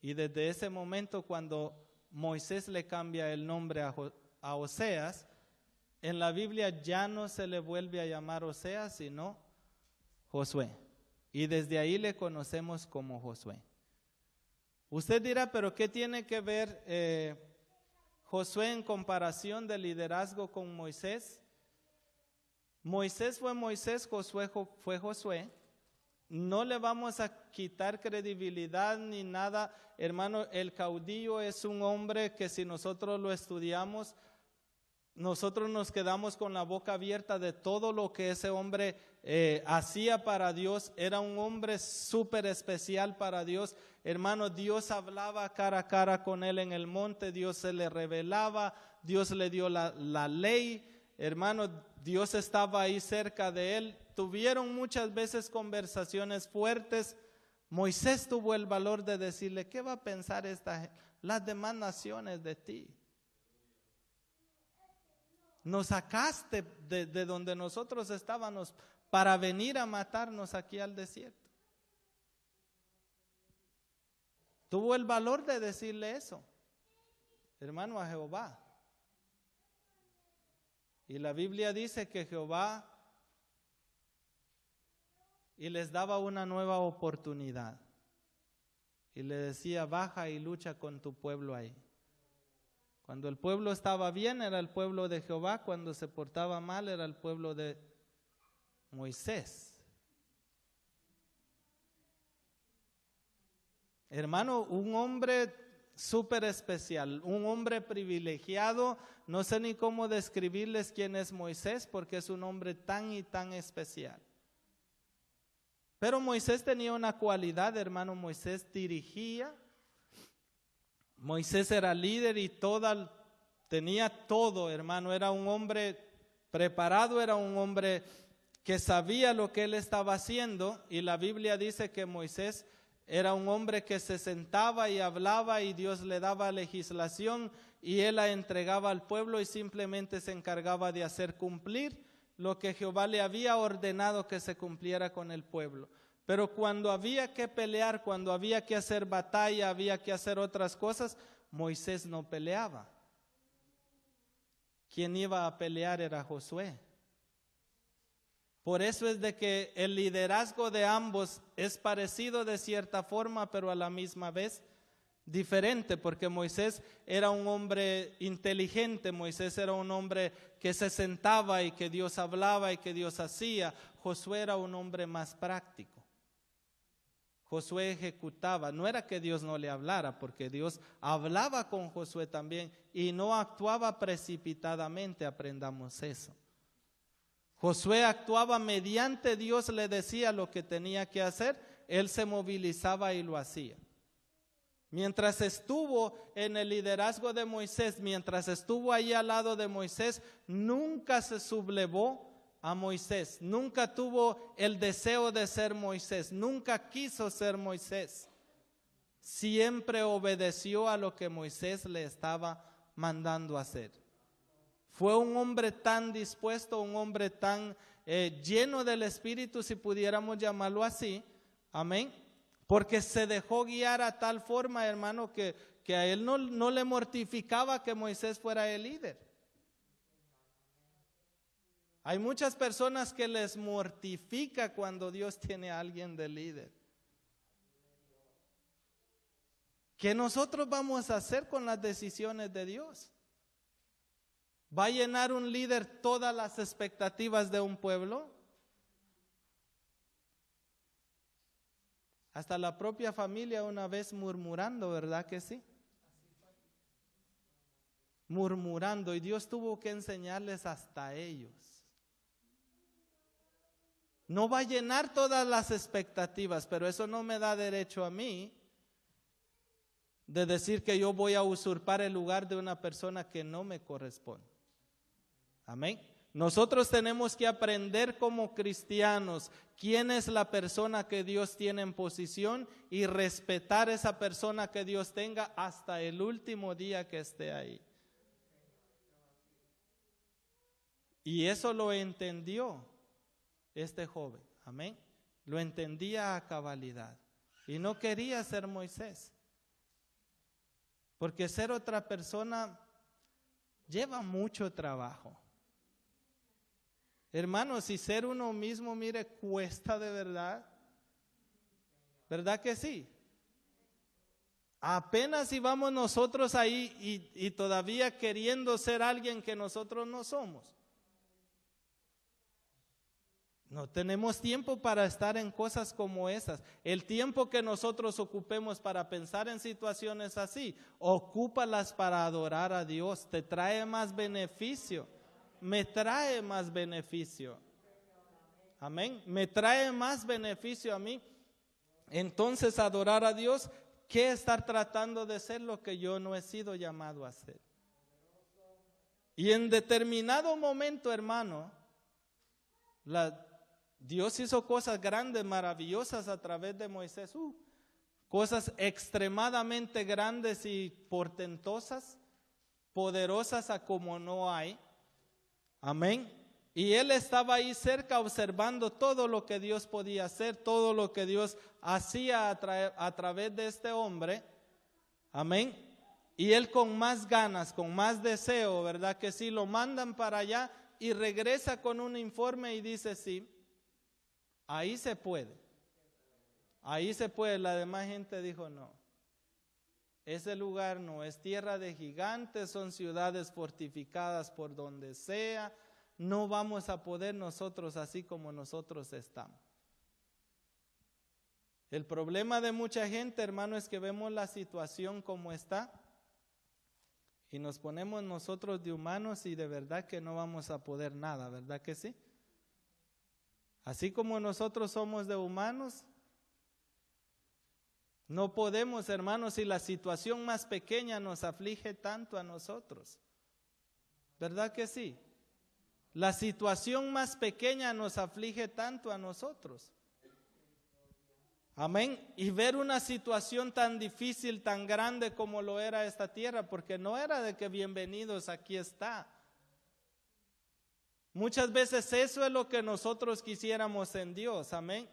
Y desde ese momento, cuando Moisés le cambia el nombre a Oseas, en la Biblia ya no se le vuelve a llamar Oseas, sino Josué. Y desde ahí le conocemos como Josué. Usted dirá, pero ¿qué tiene que ver Josué en comparación del liderazgo con Moisés? Moisés fue Moisés, Josué fue Josué. No le vamos a quitar credibilidad ni nada. Hermano, el caudillo es un hombre que si nosotros lo estudiamos, nosotros nos quedamos con la boca abierta de todo lo que ese hombre hacía para Dios. Era un hombre súper especial para Dios. Hermano, Dios hablaba cara a cara con él en el monte, Dios se le revelaba, Dios le dio la ley. Hermano, Dios estaba ahí cerca de él. Tuvieron muchas veces conversaciones fuertes. Moisés tuvo el valor de decirle, ¿qué va a pensar las demás naciones de ti? Nos sacaste de donde nosotros estábamos para venir a matarnos aquí al desierto. Tuvo el valor de decirle eso, hermano, a Jehová. Y la Biblia dice que Jehová y les daba una nueva oportunidad. Y le decía, baja y lucha con tu pueblo ahí. Cuando el pueblo estaba bien era el pueblo de Jehová, cuando se portaba mal era el pueblo de Moisés. hermano, un hombre súper especial, un hombre privilegiado. No sé ni cómo describirles quién es Moisés, porque es un hombre tan y tan especial. Pero Moisés tenía una cualidad, hermano. Moisés dirigía, Moisés era líder y tenía todo, hermano. Era un hombre preparado, era un hombre que sabía lo que él estaba haciendo. Y la Biblia dice que Moisés era un hombre que se sentaba y hablaba y Dios le daba legislación y él la entregaba al pueblo y simplemente se encargaba de hacer cumplir lo que Jehová le había ordenado que se cumpliera con el pueblo. Pero cuando había que pelear, cuando había que hacer batalla, había que hacer otras cosas, Moisés no peleaba. Quien iba a pelear era Josué. Por eso es de que el liderazgo de ambos es parecido de cierta forma, pero a la misma vez diferente, porque Moisés era un hombre inteligente, Moisés era un hombre que se sentaba y que Dios hablaba y que Dios hacía. Josué era un hombre más práctico. Josué ejecutaba, no era que Dios no le hablara, porque Dios hablaba con Josué también y no actuaba precipitadamente, aprendamos eso. Josué actuaba mediante Dios le decía lo que tenía que hacer, él se movilizaba y lo hacía. Mientras estuvo en el liderazgo de Moisés, mientras estuvo ahí al lado de Moisés, nunca se sublevó a Moisés, nunca tuvo el deseo de ser Moisés, nunca quiso ser Moisés. Siempre obedeció a lo que Moisés le estaba mandando hacer. Fue un hombre tan dispuesto, un hombre tan lleno del Espíritu, si pudiéramos llamarlo así, amén, porque se dejó guiar a tal forma, hermano, que a él no le mortificaba que Moisés fuera el líder. Hay muchas personas que les mortifica cuando Dios tiene a alguien de líder. ¿Qué nosotros vamos a hacer con las decisiones de Dios? ¿Va a llenar un líder todas las expectativas de un pueblo? Hasta la propia familia una vez murmurando, ¿verdad que sí? Murmurando, y Dios tuvo que enseñarles hasta ellos. No va a llenar todas las expectativas, pero eso no me da derecho a mí de decir que yo voy a usurpar el lugar de una persona que no me corresponde. Amén. Nosotros tenemos que aprender como cristianos quién es la persona que Dios tiene en posición y respetar esa persona que Dios tenga hasta el último día que esté ahí. Y eso lo entendió este joven, amén. Lo entendía a cabalidad y no quería ser Moisés, porque ser otra persona lleva mucho trabajo. Hermanos, si ser uno mismo, mire, cuesta de verdad. ¿Verdad que sí? Apenas si vamos nosotros ahí y todavía queriendo ser alguien que nosotros no somos. No tenemos tiempo para estar en cosas como esas. El tiempo que nosotros ocupemos para pensar en situaciones así, ocúpalas para adorar a Dios. Te trae más beneficio. Me trae más beneficio. Amén. Me trae más beneficio a mí. Entonces adorar a Dios que estar tratando de ser lo que yo no he sido llamado a ser. Y en determinado momento, hermano, Dios hizo cosas grandes, maravillosas a través de Moisés. Cosas extremadamente grandes y portentosas, poderosas a como no hay. Amén. Y él estaba ahí cerca observando todo lo que Dios podía hacer, todo lo que Dios hacía a través de este hombre. Amén. Y él con más ganas, con más deseo, ¿verdad que sí? Lo mandan para allá y regresa con un informe y dice, sí, ahí se puede. Ahí se puede. La demás gente dijo, no. Ese lugar no es tierra de gigantes, son ciudades fortificadas por donde sea. No vamos a poder nosotros así como nosotros estamos. El problema de mucha gente, hermano, es que vemos la situación como está y nos ponemos nosotros de humanos y de verdad que no vamos a poder nada, ¿verdad que sí? Así como nosotros somos de humanos, no podemos, hermanos, si la situación más pequeña nos aflige tanto a nosotros. ¿Verdad que sí? La situación más pequeña nos aflige tanto a nosotros. Amén. Y ver una situación tan difícil, tan grande como lo era esta tierra, porque no era de que bienvenidos, aquí está. Muchas veces eso es lo que nosotros quisiéramos en Dios. Amén.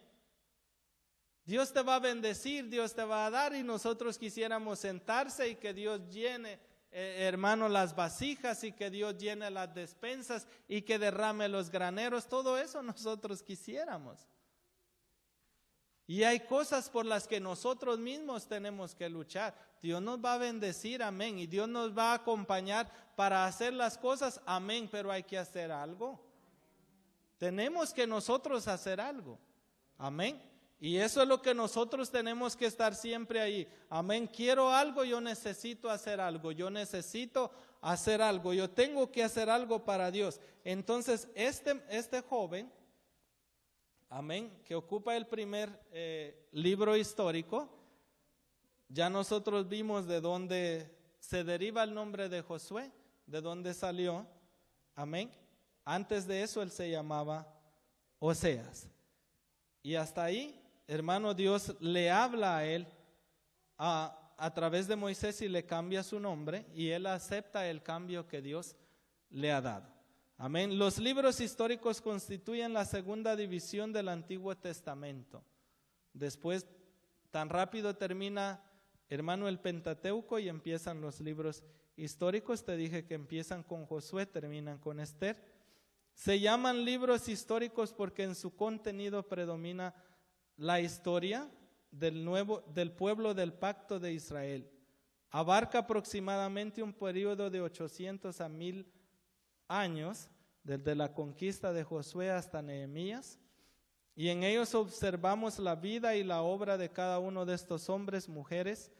Dios te va a bendecir, Dios te va a dar y nosotros quisiéramos sentarse y que Dios llene, hermano, las vasijas y que Dios llene las despensas y que derrame los graneros. Todo eso nosotros quisiéramos. Y hay cosas por las que nosotros mismos tenemos que luchar. Dios nos va a bendecir, amén. Y Dios nos va a acompañar para hacer las cosas, amén. Pero hay que hacer algo. Tenemos que nosotros hacer algo, amén. Y eso es lo que nosotros tenemos que estar siempre ahí. Amén. Quiero algo, yo necesito hacer algo. Yo necesito hacer algo. Yo tengo que hacer algo para Dios. Entonces, este joven, amén, que ocupa el primer libro histórico, ya nosotros vimos de dónde se deriva el nombre de Josué, de dónde salió, amén. Antes de eso él se llamaba Oseas. Y hasta ahí, hermano, Dios le habla a él a través de Moisés y le cambia su nombre y él acepta el cambio que Dios le ha dado. Amén. Los libros históricos constituyen la segunda división del Antiguo Testamento. Después, tan rápido termina, hermano, el Pentateuco y empiezan los libros históricos. Te dije que empiezan con Josué, terminan con Esther. Se llaman libros históricos porque en su contenido predomina la historia del pueblo del pacto de Israel. Abarca aproximadamente un periodo de 800 a 1000 años, desde la conquista de Josué hasta Nehemías, y en ellos observamos la vida y la obra de cada uno de estos hombres, mujeres,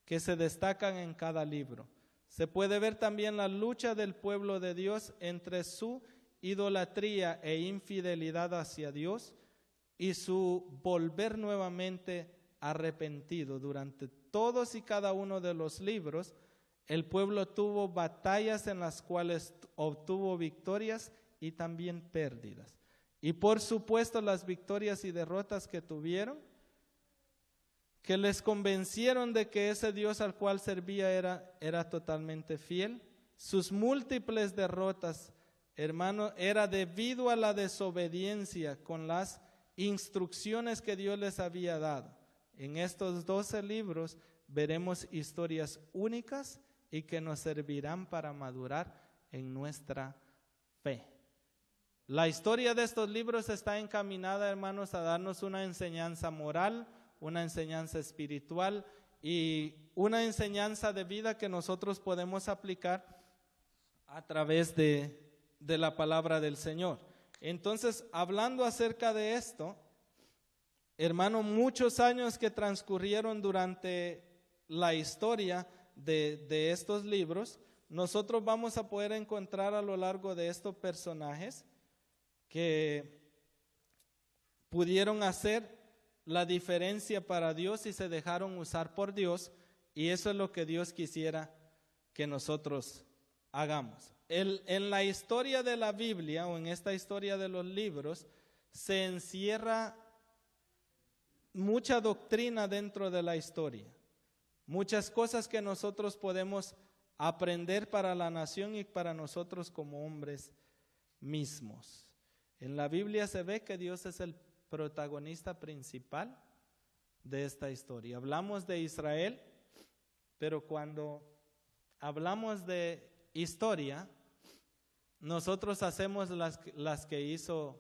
que se destacan en cada libro. Se puede ver también la lucha del pueblo de Dios entre su idolatría e infidelidad hacia Dios y su volver nuevamente arrepentido. Durante todos y cada uno de los libros, el pueblo tuvo batallas en las cuales obtuvo victorias y también pérdidas. Y por supuesto las victorias y derrotas que tuvieron, que les convencieron de que ese Dios al cual servía era totalmente fiel. Sus múltiples derrotas, hermano, era debido a la desobediencia con las instrucciones que Dios les había dado. En estos 12 libros veremos historias únicas y que nos servirán para madurar en nuestra fe. La historia de estos libros está encaminada, hermanos, a darnos una enseñanza moral, una enseñanza espiritual y una enseñanza de vida que nosotros podemos aplicar a través de la palabra del Señor. Entonces, hablando acerca de esto, hermano, muchos años que transcurrieron durante la historia de estos libros, nosotros vamos a poder encontrar a lo largo de estos personajes que pudieron hacer la diferencia para Dios y se dejaron usar por Dios, y eso es lo que Dios quisiera que nosotros hagamos. En la historia de la Biblia o en esta historia de los libros se encierra mucha doctrina dentro de la historia, muchas cosas que nosotros podemos aprender para la nación y para nosotros como hombres mismos. En la Biblia se ve que Dios es el protagonista principal de esta historia. Hablamos de Israel, pero cuando hablamos de historia, nosotros hacemos las que hizo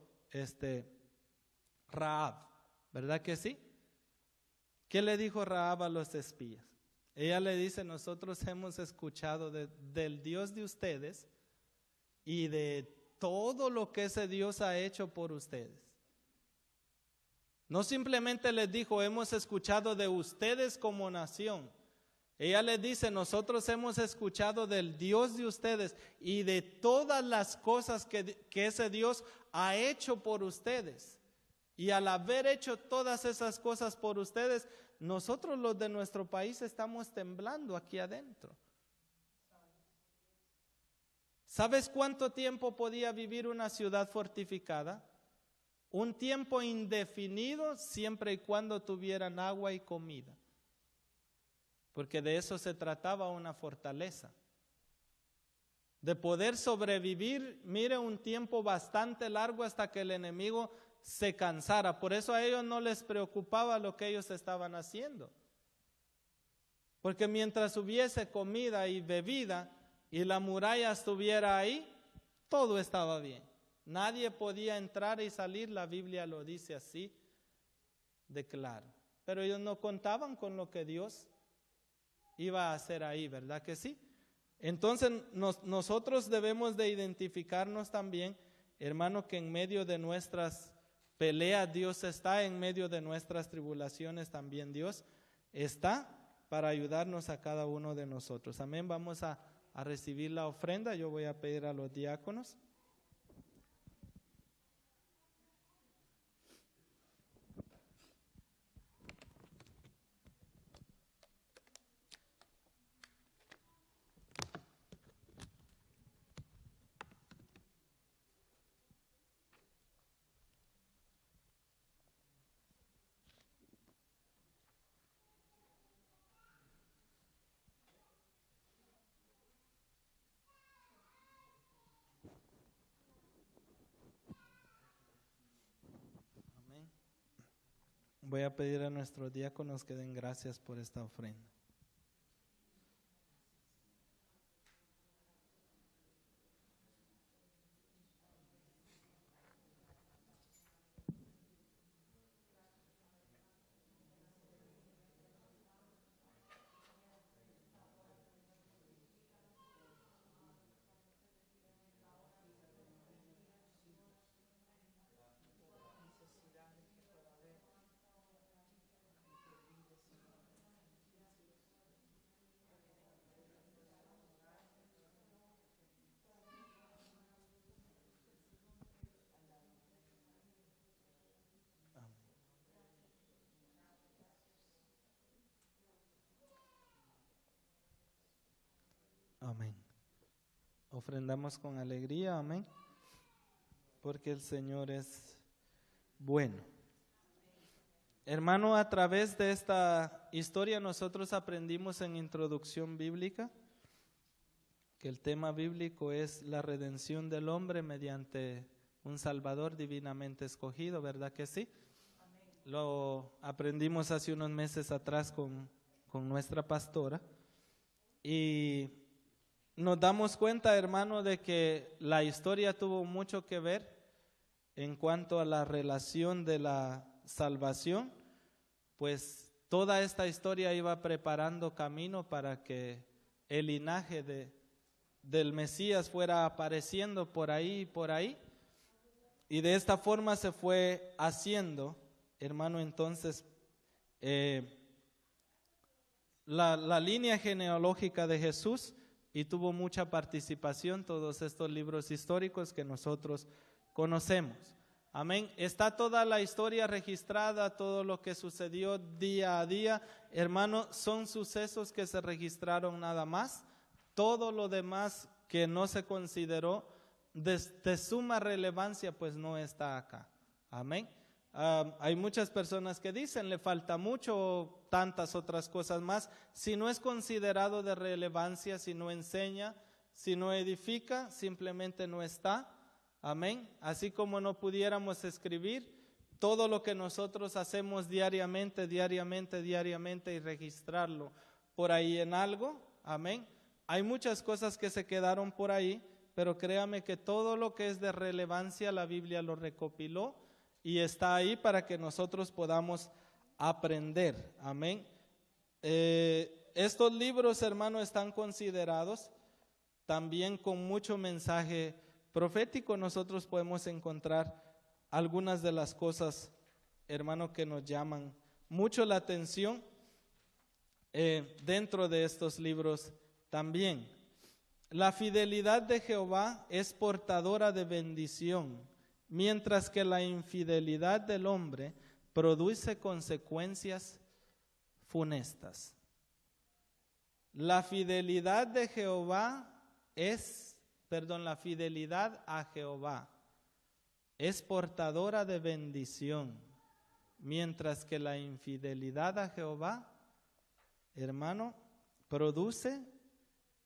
Rahab, ¿verdad que sí? ¿Qué le dijo Rahab a los espías? Ella le dice: nosotros hemos escuchado del Dios de ustedes y de todo lo que ese Dios ha hecho por ustedes. No simplemente les dijo, hemos escuchado de ustedes como nación. Ella les dice, nosotros hemos escuchado del Dios de ustedes y de todas las cosas que ese Dios ha hecho por ustedes. Y al haber hecho todas esas cosas por ustedes, nosotros los de nuestro país estamos temblando aquí adentro. ¿Sabes cuánto tiempo podía vivir una ciudad fortificada? Un tiempo indefinido, siempre y cuando tuvieran agua y comida. Porque de eso se trataba una fortaleza. De poder sobrevivir, mire, un tiempo bastante largo hasta que el enemigo se cansara. Por eso a ellos no les preocupaba lo que ellos estaban haciendo. Porque mientras hubiese comida y bebida y la muralla estuviera ahí, todo estaba bien. Nadie podía entrar y salir, la Biblia lo dice así de claro. Pero ellos no contaban con lo que Dios iba a hacer ahí, ¿verdad que sí? Entonces nosotros debemos de identificarnos también, hermano, que en medio de nuestras peleas Dios está, en medio de nuestras tribulaciones también Dios está para ayudarnos a cada uno de nosotros. Amén, vamos a recibir la ofrenda. Yo voy a pedir a los diáconos. Voy a pedir a nuestros diáconos que den gracias por esta ofrenda. Amén. Ofrendamos con alegría, amén, porque el Señor es bueno. Hermano, a través de esta historia nosotros aprendimos en introducción bíblica que el tema bíblico es la redención del hombre mediante un Salvador divinamente escogido, ¿verdad que sí? Amén. Lo aprendimos hace unos meses atrás con nuestra pastora y nos damos cuenta, hermano, de que la historia tuvo mucho que ver en cuanto a la relación de la salvación, pues toda esta historia iba preparando camino para que el linaje del Mesías fuera apareciendo por ahí, y de esta forma se fue haciendo, hermano, entonces la línea genealógica de Jesús, y tuvo mucha participación todos estos libros históricos que nosotros conocemos. Amén. Está toda la historia registrada, todo lo que sucedió día a día. Hermano, son sucesos que se registraron nada más. Todo lo demás que no se consideró de suma relevancia, pues no está acá. Amén. Hay muchas personas que dicen, le falta mucho, tantas otras cosas más. Si no es considerado de relevancia, si no enseña, si no edifica, simplemente no está. Amén. Así como no pudiéramos escribir todo lo que nosotros hacemos diariamente y registrarlo por ahí en algo. Amén. Hay muchas cosas que se quedaron por ahí, pero créame que todo lo que es de relevancia la Biblia lo recopiló y está ahí para que nosotros podamos aprender. Amén. Estos libros, hermano, están considerados también con mucho mensaje profético. Nosotros podemos encontrar algunas de las cosas hermano, que nos llaman mucho la atención dentro de estos libros también. La fidelidad de Jehová es portadora de bendición, mientras que la infidelidad del hombre produce consecuencias funestas. La fidelidad de Jehová la fidelidad a Jehová es portadora de bendición, mientras que la infidelidad a Jehová, hermano, produce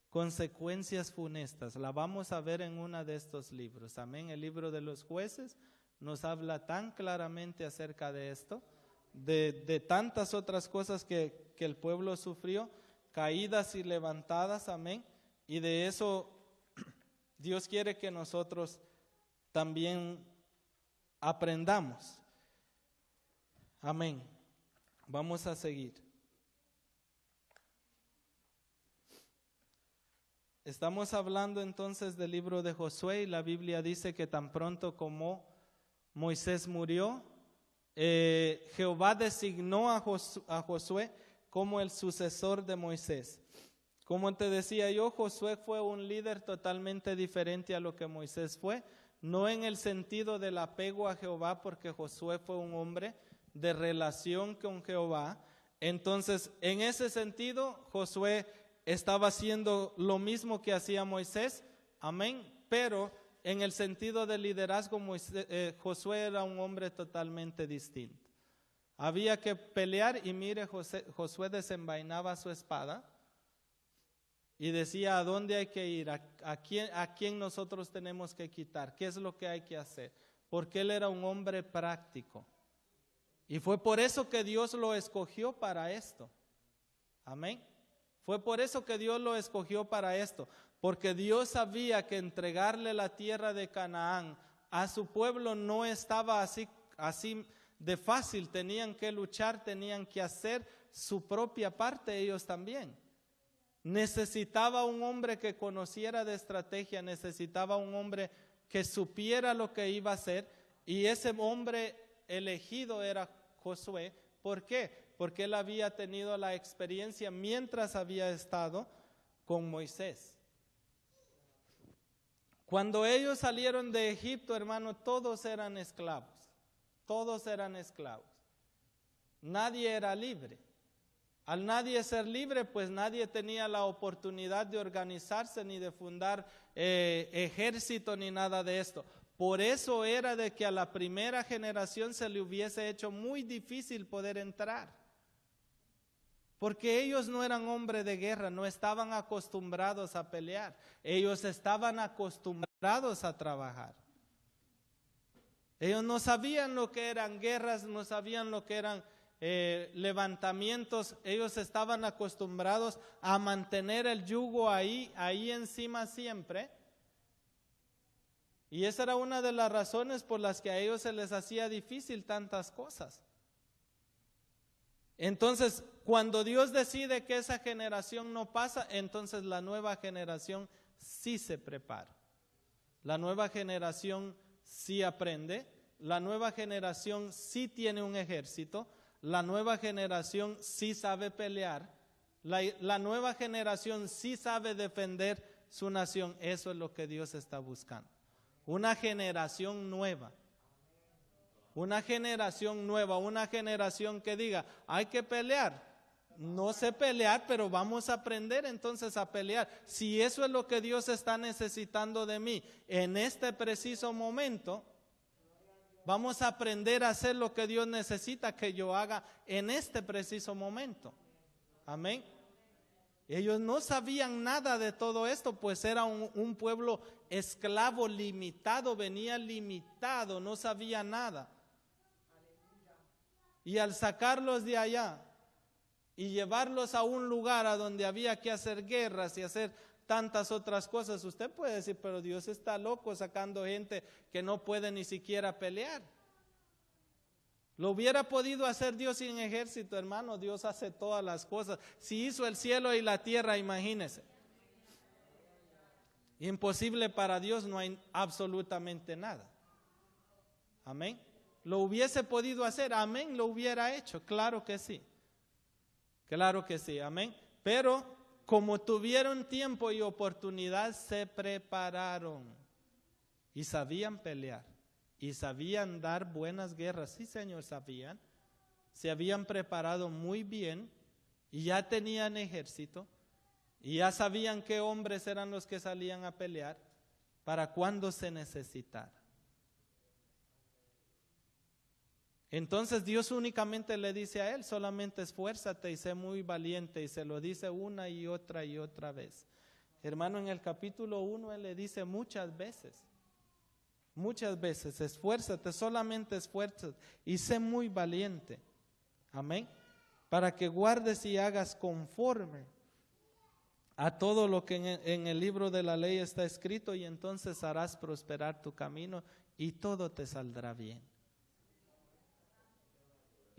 consecuencias funestas. La vamos a ver en uno de estos libros. Amén. El libro de los Jueces nos habla tan claramente acerca de esto, de tantas otras cosas que el pueblo sufrió, caídas y levantadas. Amén. Y de eso Dios quiere que nosotros también aprendamos. Amén. Vamos a seguir. Estamos hablando entonces del libro de Josué, y la Biblia dice que tan pronto como Moisés murió, Jehová designó a Josué como el sucesor de Moisés. Como te decía yo, Josué fue un líder totalmente diferente a lo que Moisés fue, no en el sentido del apego a Jehová, porque Josué fue un hombre de relación con Jehová. Entonces, en ese sentido, Josué estaba haciendo lo mismo que hacía Moisés, amén, pero en el sentido de liderazgo, Josué era un hombre totalmente distinto. Había que pelear y mire, Josué desenvainaba su espada y decía a dónde hay que ir, a quién nosotros tenemos que quitar, qué es lo que hay que hacer, porque él era un hombre práctico. Y fue por eso que Dios lo escogió para esto, amén. Fue por eso que Dios lo escogió para esto, porque Dios sabía que entregarle la tierra de Canaán a su pueblo no estaba así de fácil. Tenían que luchar, tenían que hacer su propia parte ellos también. Necesitaba un hombre que conociera de estrategia, necesitaba un hombre que supiera lo que iba a hacer, y ese hombre elegido era Josué. ¿Por qué? Porque él había tenido la experiencia mientras había estado con Moisés. Cuando ellos salieron de Egipto, hermano, todos eran esclavos. Todos eran esclavos. Nadie era libre. Al nadie ser libre, pues nadie tenía la oportunidad de organizarse ni de fundar ejército ni nada de esto. Por eso era de que a la primera generación se le hubiese hecho muy difícil poder entrar. Porque ellos no eran hombres de guerra, no estaban acostumbrados a pelear. Ellos estaban acostumbrados a trabajar. Ellos no sabían lo que eran guerras, no sabían lo que eran levantamientos. Ellos estaban acostumbrados a mantener el yugo ahí encima siempre. Y esa era una de las razones por las que a ellos se les hacía difícil tantas cosas. Entonces, cuando Dios decide que esa generación no pasa, entonces la nueva generación sí se prepara. La nueva generación sí aprende, la nueva generación sí tiene un ejército, la nueva generación sí sabe pelear, la nueva generación sí sabe defender su nación. Eso es lo que Dios está buscando. Una generación nueva. Una generación nueva, una generación que diga, hay que pelear. No sé pelear, pero vamos a aprender entonces a pelear. Si eso es lo que Dios está necesitando de mí en este preciso momento, vamos a aprender a hacer lo que Dios necesita que yo haga en este preciso momento. Amén. Ellos no sabían nada de todo esto, pues era un pueblo esclavo, limitado, venía limitado, no sabía nada. Y al sacarlos de allá y llevarlos a un lugar a donde había que hacer guerras y hacer tantas otras cosas, usted puede decir, pero Dios está loco sacando gente que no puede ni siquiera pelear. Lo hubiera podido hacer Dios sin ejército, hermano. Dios hace todas las cosas. Si hizo el cielo y la tierra, imagínese. Imposible para Dios no hay absolutamente nada. Amén. ¿Lo hubiese podido hacer? Amén, lo hubiera hecho, claro que sí. Claro que sí, amén. Pero como tuvieron tiempo y oportunidad, se prepararon y sabían pelear y sabían dar buenas guerras. Sí, Señor, sabían. Se habían preparado muy bien y ya tenían ejército y ya sabían qué hombres eran los que salían a pelear para cuando se necesitara. Entonces Dios únicamente le dice a él, solamente esfuérzate y sé muy valiente, y se lo dice una y otra vez. Hermano, en el capítulo 1 él le dice muchas veces, esfuérzate, solamente esfuérzate y sé muy valiente. Amén. Para que guardes y hagas conforme a todo lo que en el libro de la ley está escrito, y entonces harás prosperar tu camino y todo te saldrá bien.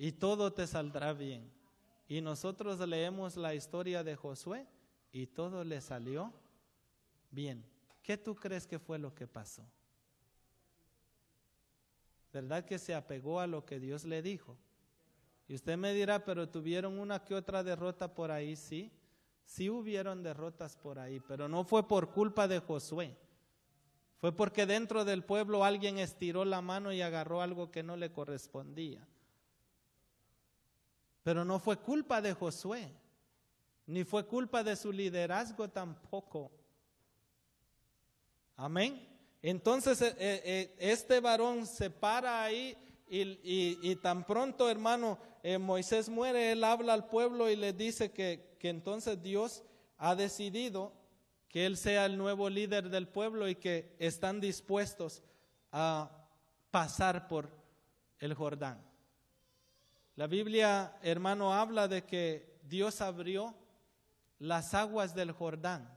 Y todo te saldrá bien. Y nosotros leemos la historia de Josué y todo le salió bien. ¿Qué tú crees que fue lo que pasó? ¿Verdad que se apegó a lo que Dios le dijo? Y usted me dirá, pero tuvieron una que otra derrota por ahí, sí. Sí hubieron derrotas por ahí, pero no fue por culpa de Josué. Fue porque dentro del pueblo alguien estiró la mano y agarró algo que no le correspondía. Pero no fue culpa de Josué, ni fue culpa de su liderazgo tampoco. Amén. Entonces este varón se para ahí y tan pronto, hermano, Moisés muere, él habla al pueblo y le dice que entonces Dios ha decidido que él sea el nuevo líder del pueblo y que están dispuestos a pasar por el Jordán. La Biblia, hermano, habla de que Dios abrió las aguas del Jordán.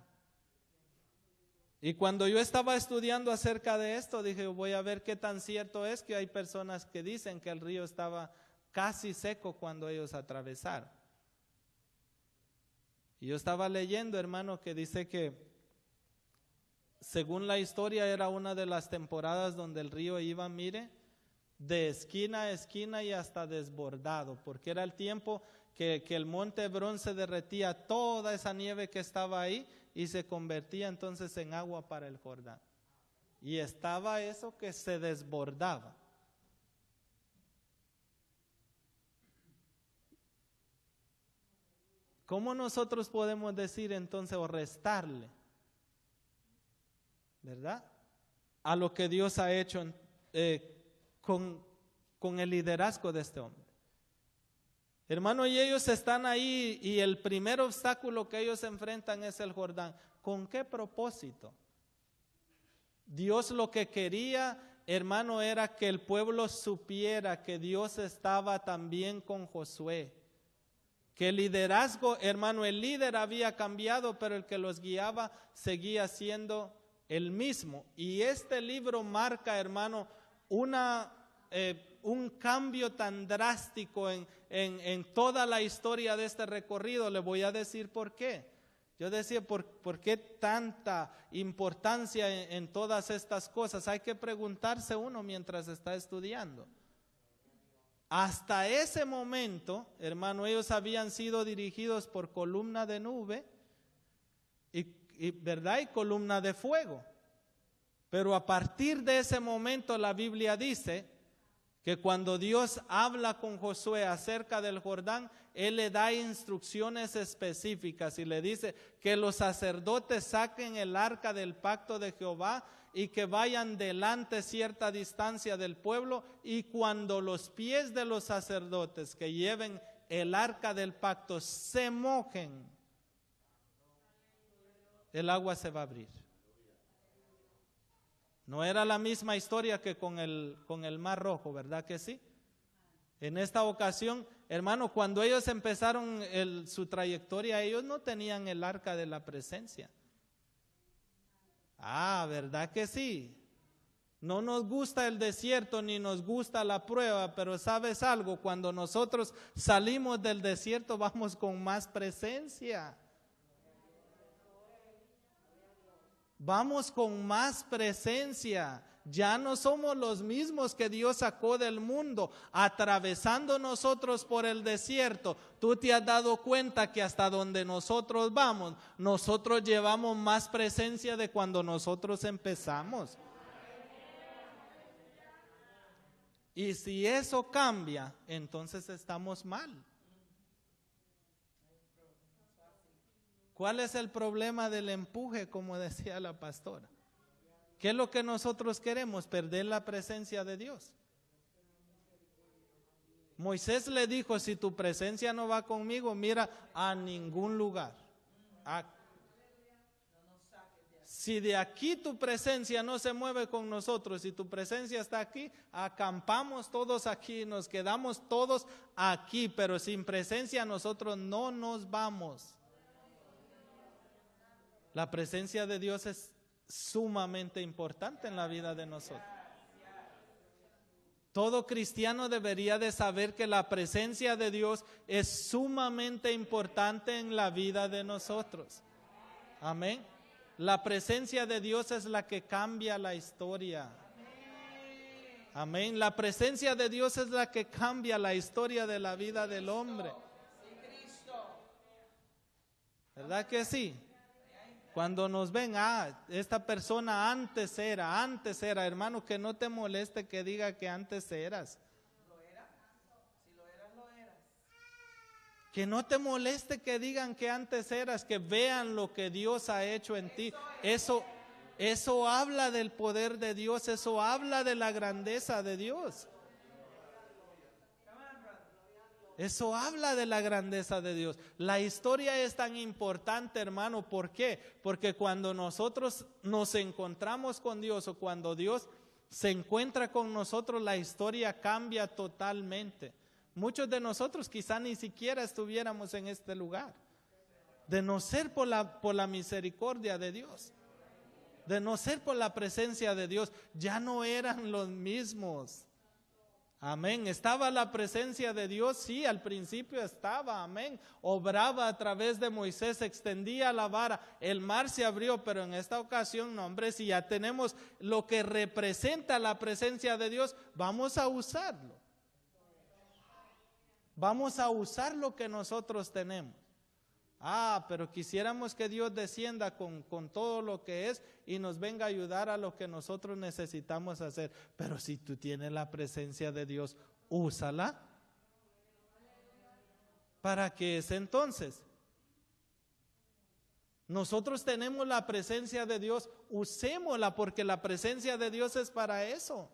Y cuando yo estaba estudiando acerca de esto, dije, voy a ver qué tan cierto es, que hay personas que dicen que el río estaba casi seco cuando ellos atravesaron. Y yo estaba leyendo, hermano, que dice que según la historia era una de las temporadas donde el río iba, mire, de esquina a esquina y hasta desbordado, porque era el tiempo que el monte Hebrón se derretía, toda esa nieve que estaba ahí, y se convertía entonces en agua para el Jordán. Y estaba eso que se desbordaba. ¿Cómo nosotros podemos decir entonces o restarle, verdad, a lo que Dios ha hecho con el liderazgo de este hombre? Hermano, y ellos están ahí y el primer obstáculo que ellos enfrentan es el Jordán. ¿Con qué propósito? Dios lo que quería, hermano, era que el pueblo supiera que Dios estaba también con Josué. Que el liderazgo, hermano, el líder había cambiado, pero el que los guiaba seguía siendo el mismo. Y este libro marca, hermano, un cambio tan drástico en toda la historia de este recorrido. Le voy a decir por qué. Yo decía, ¿por qué tanta importancia en todas estas cosas? Hay que preguntarse uno mientras está estudiando. Hasta ese momento, hermano, ellos habían sido dirigidos por columna de nube ¿verdad? Y columna de fuego. Pero a partir de ese momento la Biblia dice que cuando Dios habla con Josué acerca del Jordán, Él le da instrucciones específicas y le dice que los sacerdotes saquen el arca del pacto de Jehová y que vayan delante cierta distancia del pueblo, y cuando los pies de los sacerdotes que lleven el arca del pacto se mojen, el agua se va a abrir. No era la misma historia que con el Mar Rojo, ¿verdad que sí? En esta ocasión, hermano, cuando ellos empezaron su trayectoria, ellos no tenían el arca de la presencia. ¿Verdad que sí? No nos gusta el desierto ni nos gusta la prueba, pero ¿sabes algo? Cuando nosotros salimos del desierto vamos con más presencia. Vamos con más presencia. Ya no somos los mismos que Dios sacó del mundo, atravesando nosotros por el desierto. Tú te has dado cuenta que hasta donde nosotros vamos, nosotros llevamos más presencia de cuando nosotros empezamos. Y si eso cambia, entonces estamos mal. ¿Cuál es el problema del empuje, como decía la pastora? ¿Qué es lo que nosotros queremos? Perder la presencia de Dios. Moisés le dijo, si tu presencia no va conmigo, mira a ningún lugar. Si de aquí tu presencia no se mueve con nosotros, si tu presencia está aquí, acampamos todos aquí, nos quedamos todos aquí, pero sin presencia nosotros no nos vamos. La presencia de Dios es sumamente importante en la vida de nosotros. Todo cristiano debería de saber que la presencia de Dios es sumamente importante en la vida de nosotros. Amén. La presencia de Dios es la que cambia la historia. Amén. La presencia de Dios es la que cambia la historia de la vida del hombre. ¿Verdad que sí? Cuando nos ven, esta persona antes era, hermano, que no te moleste que diga que antes eras. Si lo eras, lo eras. Que no te moleste que digan que antes eras, que vean lo que Dios ha hecho en ti. Eso habla del poder de Dios, eso habla de la grandeza de Dios. Eso habla de la grandeza de Dios. La historia es tan importante, hermano. ¿Por qué? Porque cuando nosotros nos encontramos con Dios o cuando Dios se encuentra con nosotros, la historia cambia totalmente. Muchos de nosotros quizá ni siquiera estuviéramos en este lugar, de no ser por la misericordia de Dios, de no ser por la presencia de Dios, ya no eran los mismos. Amén. Estaba la presencia de Dios, sí, al principio estaba, amén. Obraba a través de Moisés, extendía la vara, el mar se abrió, pero en esta ocasión, no, hombre, si ya tenemos lo que representa la presencia de Dios, vamos a usarlo. Vamos a usar lo que nosotros tenemos. Pero quisiéramos que Dios descienda con todo lo que es y nos venga a ayudar a lo que nosotros necesitamos hacer. Pero si tú tienes la presencia de Dios, úsala. ¿Para qué es entonces? Nosotros tenemos la presencia de Dios, usémosla porque la presencia de Dios es para eso.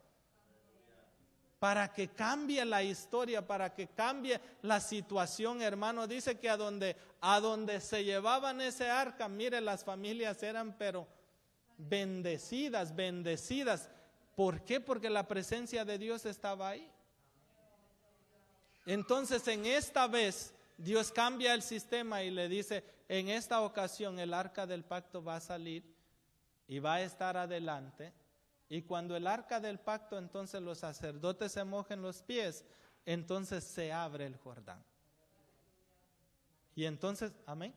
Para que cambie la historia, para que cambie la situación, hermano. Dice que a donde se llevaban ese arca, mire, las familias eran pero bendecidas. ¿Por qué? Porque la presencia de Dios estaba ahí. Entonces, en esta vez, Dios cambia el sistema y le dice, en esta ocasión el arca del pacto va a salir y va a estar adelante. Y cuando el arca del pacto, entonces los sacerdotes se mojen los pies, entonces se abre el Jordán. Y entonces, amén.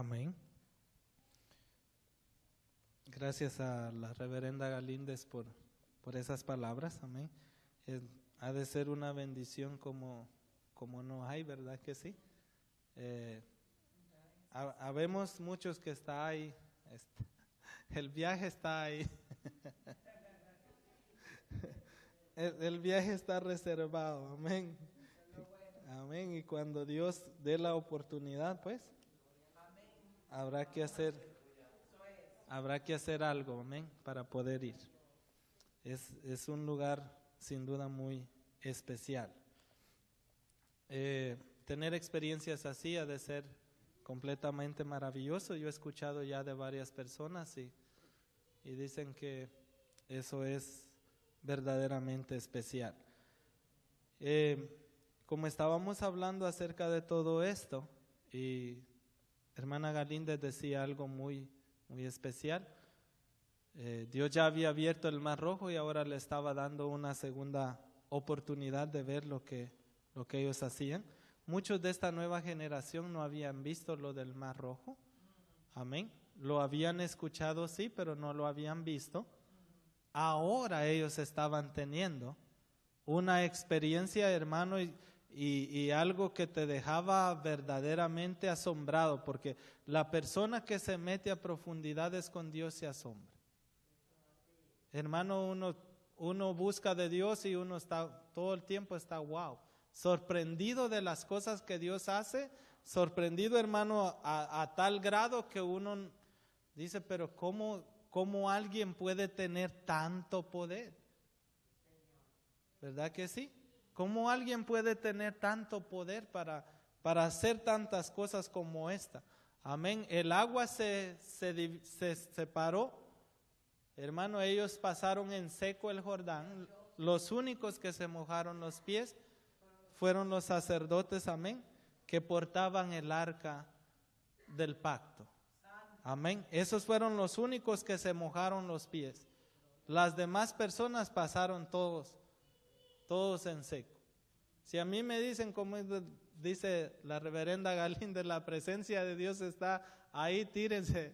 Amén. Gracias a la reverenda Galíndez por esas palabras. Amén. Ha de ser una bendición como no hay, ¿verdad que sí? Habemos muchos que está ahí. El viaje está ahí. El viaje está reservado. Amén. Amén. Y cuando Dios dé la oportunidad, pues, habrá que hacer algo, amén, para poder ir. Es un lugar sin duda muy especial. Tener experiencias así ha de ser completamente maravilloso. Yo he escuchado ya de varias personas y dicen que eso es verdaderamente especial. Como estábamos hablando acerca de todo esto, y hermana Galíndez decía algo muy especial. Dios ya había abierto el Mar Rojo y ahora le estaba dando una segunda oportunidad de ver lo que ellos hacían. Muchos de esta nueva generación no habían visto lo del Mar Rojo. Amén. Lo habían escuchado, sí, pero no lo habían visto. Ahora ellos estaban teniendo una experiencia, hermano, y algo que te dejaba verdaderamente asombrado, porque la persona que se mete a profundidades con Dios se asombra. Hermano, uno busca de Dios y uno está todo el tiempo está wow, sorprendido de las cosas que Dios hace, sorprendido, hermano, a tal grado que uno dice, pero ¿cómo alguien puede tener tanto poder? ¿Verdad que sí? ¿Cómo alguien puede tener tanto poder para hacer tantas cosas como esta? Amén. El agua se separó. Hermano, ellos pasaron en seco el Jordán. Los únicos que se mojaron los pies fueron los sacerdotes, amén, que portaban el arca del pacto. Amén. Esos fueron los únicos que se mojaron los pies. Las demás personas pasaron todos en seco. Si a mí me dicen, como dice la reverenda Galíndez, la presencia de Dios está ahí, tírense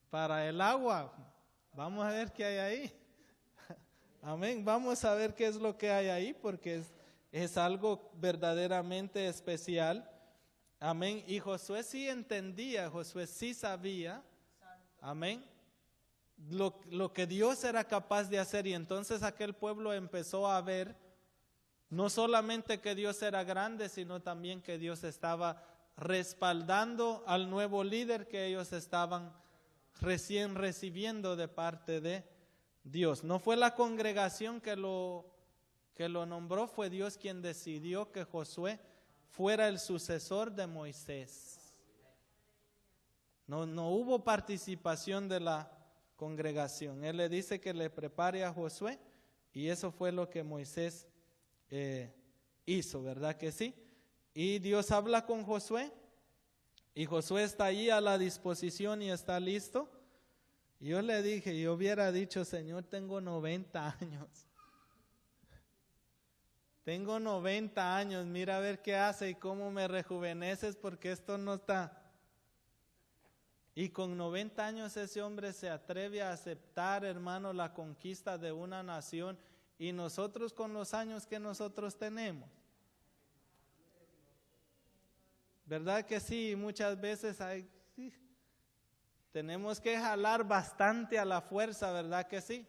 para el agua. Vamos a ver qué hay ahí. Amén. Vamos a ver qué es lo que hay ahí, porque es algo verdaderamente especial. Amén. Y Josué sí entendía, Josué sí sabía. Amén. Lo que Dios era capaz de hacer, y entonces aquel pueblo empezó a ver no solamente que Dios era grande, sino también que Dios estaba respaldando al nuevo líder que ellos estaban recién recibiendo de parte de Dios. No fue la congregación que lo nombró, fue Dios quien decidió que Josué fuera el sucesor de Moisés. No hubo participación de la congregación. Él le dice que le prepare a Josué, y eso fue lo que Moisés hizo, ¿verdad que sí? Y Dios habla con Josué, y Josué está ahí a la disposición y está listo. Y yo le dije, yo hubiera dicho, Señor, tengo 90 años. Tengo 90 años, mira a ver qué hace y cómo me rejuveneces, porque esto no está. Y con 90 años ese hombre se atreve a aceptar, hermano, la conquista de una nación. Y nosotros con los años que nosotros tenemos, ¿verdad que sí? Muchas veces tenemos que jalar bastante a la fuerza, ¿verdad que sí?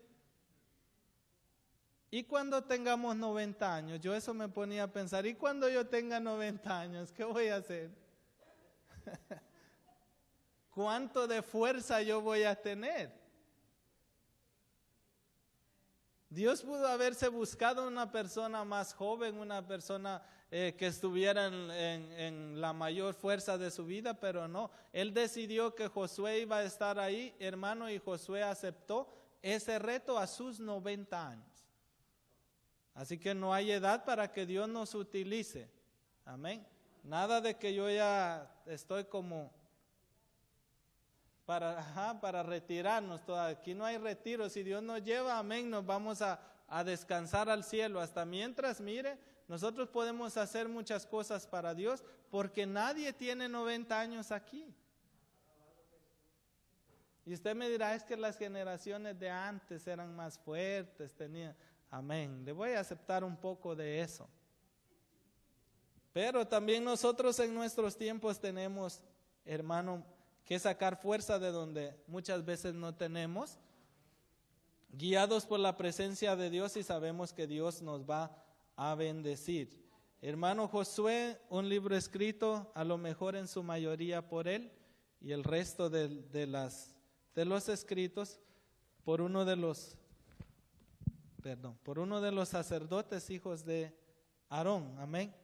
Y cuando tengamos 90 años, yo eso me ponía a pensar, ¿y cuando yo tenga 90 años, qué voy a hacer? ¿Cuánto de fuerza yo voy a tener? Dios pudo haberse buscado una persona más joven, una persona que estuviera en la mayor fuerza de su vida, pero no. Él decidió que Josué iba a estar ahí, hermano, y Josué aceptó ese reto a sus 90 años. Así que no hay edad para que Dios nos utilice. Amén. Nada de que yo ya estoy como para retirarnos. Aquí no hay retiro. Si Dios nos lleva, amén, nos vamos a descansar al cielo. Hasta mientras, mire, nosotros podemos hacer muchas cosas para Dios, porque nadie tiene 90 años aquí. Y usted me dirá, es que las generaciones de antes eran más fuertes, tenían, amén. Le voy a aceptar un poco de eso. Pero también nosotros en nuestros tiempos tenemos, hermano, que sacar fuerza de donde muchas veces no tenemos, guiados por la presencia de Dios, y sabemos que Dios nos va a bendecir. Hermano Josué, un libro escrito a lo mejor en su mayoría por él, y el resto de los escritos por uno de los sacerdotes hijos de Aarón. Amén.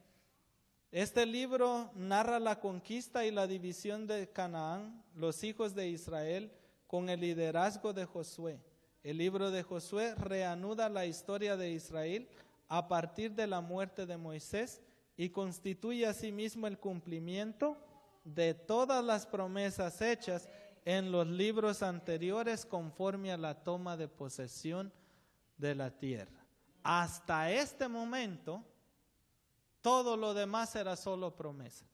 Este libro narra la conquista y la división de Canaán, los hijos de Israel, con el liderazgo de Josué. El libro de Josué reanuda la historia de Israel a partir de la muerte de Moisés y constituye asimismo el cumplimiento de todas las promesas hechas en los libros anteriores conforme a la toma de posesión de la tierra. Hasta este momento, todo lo demás era solo promesa.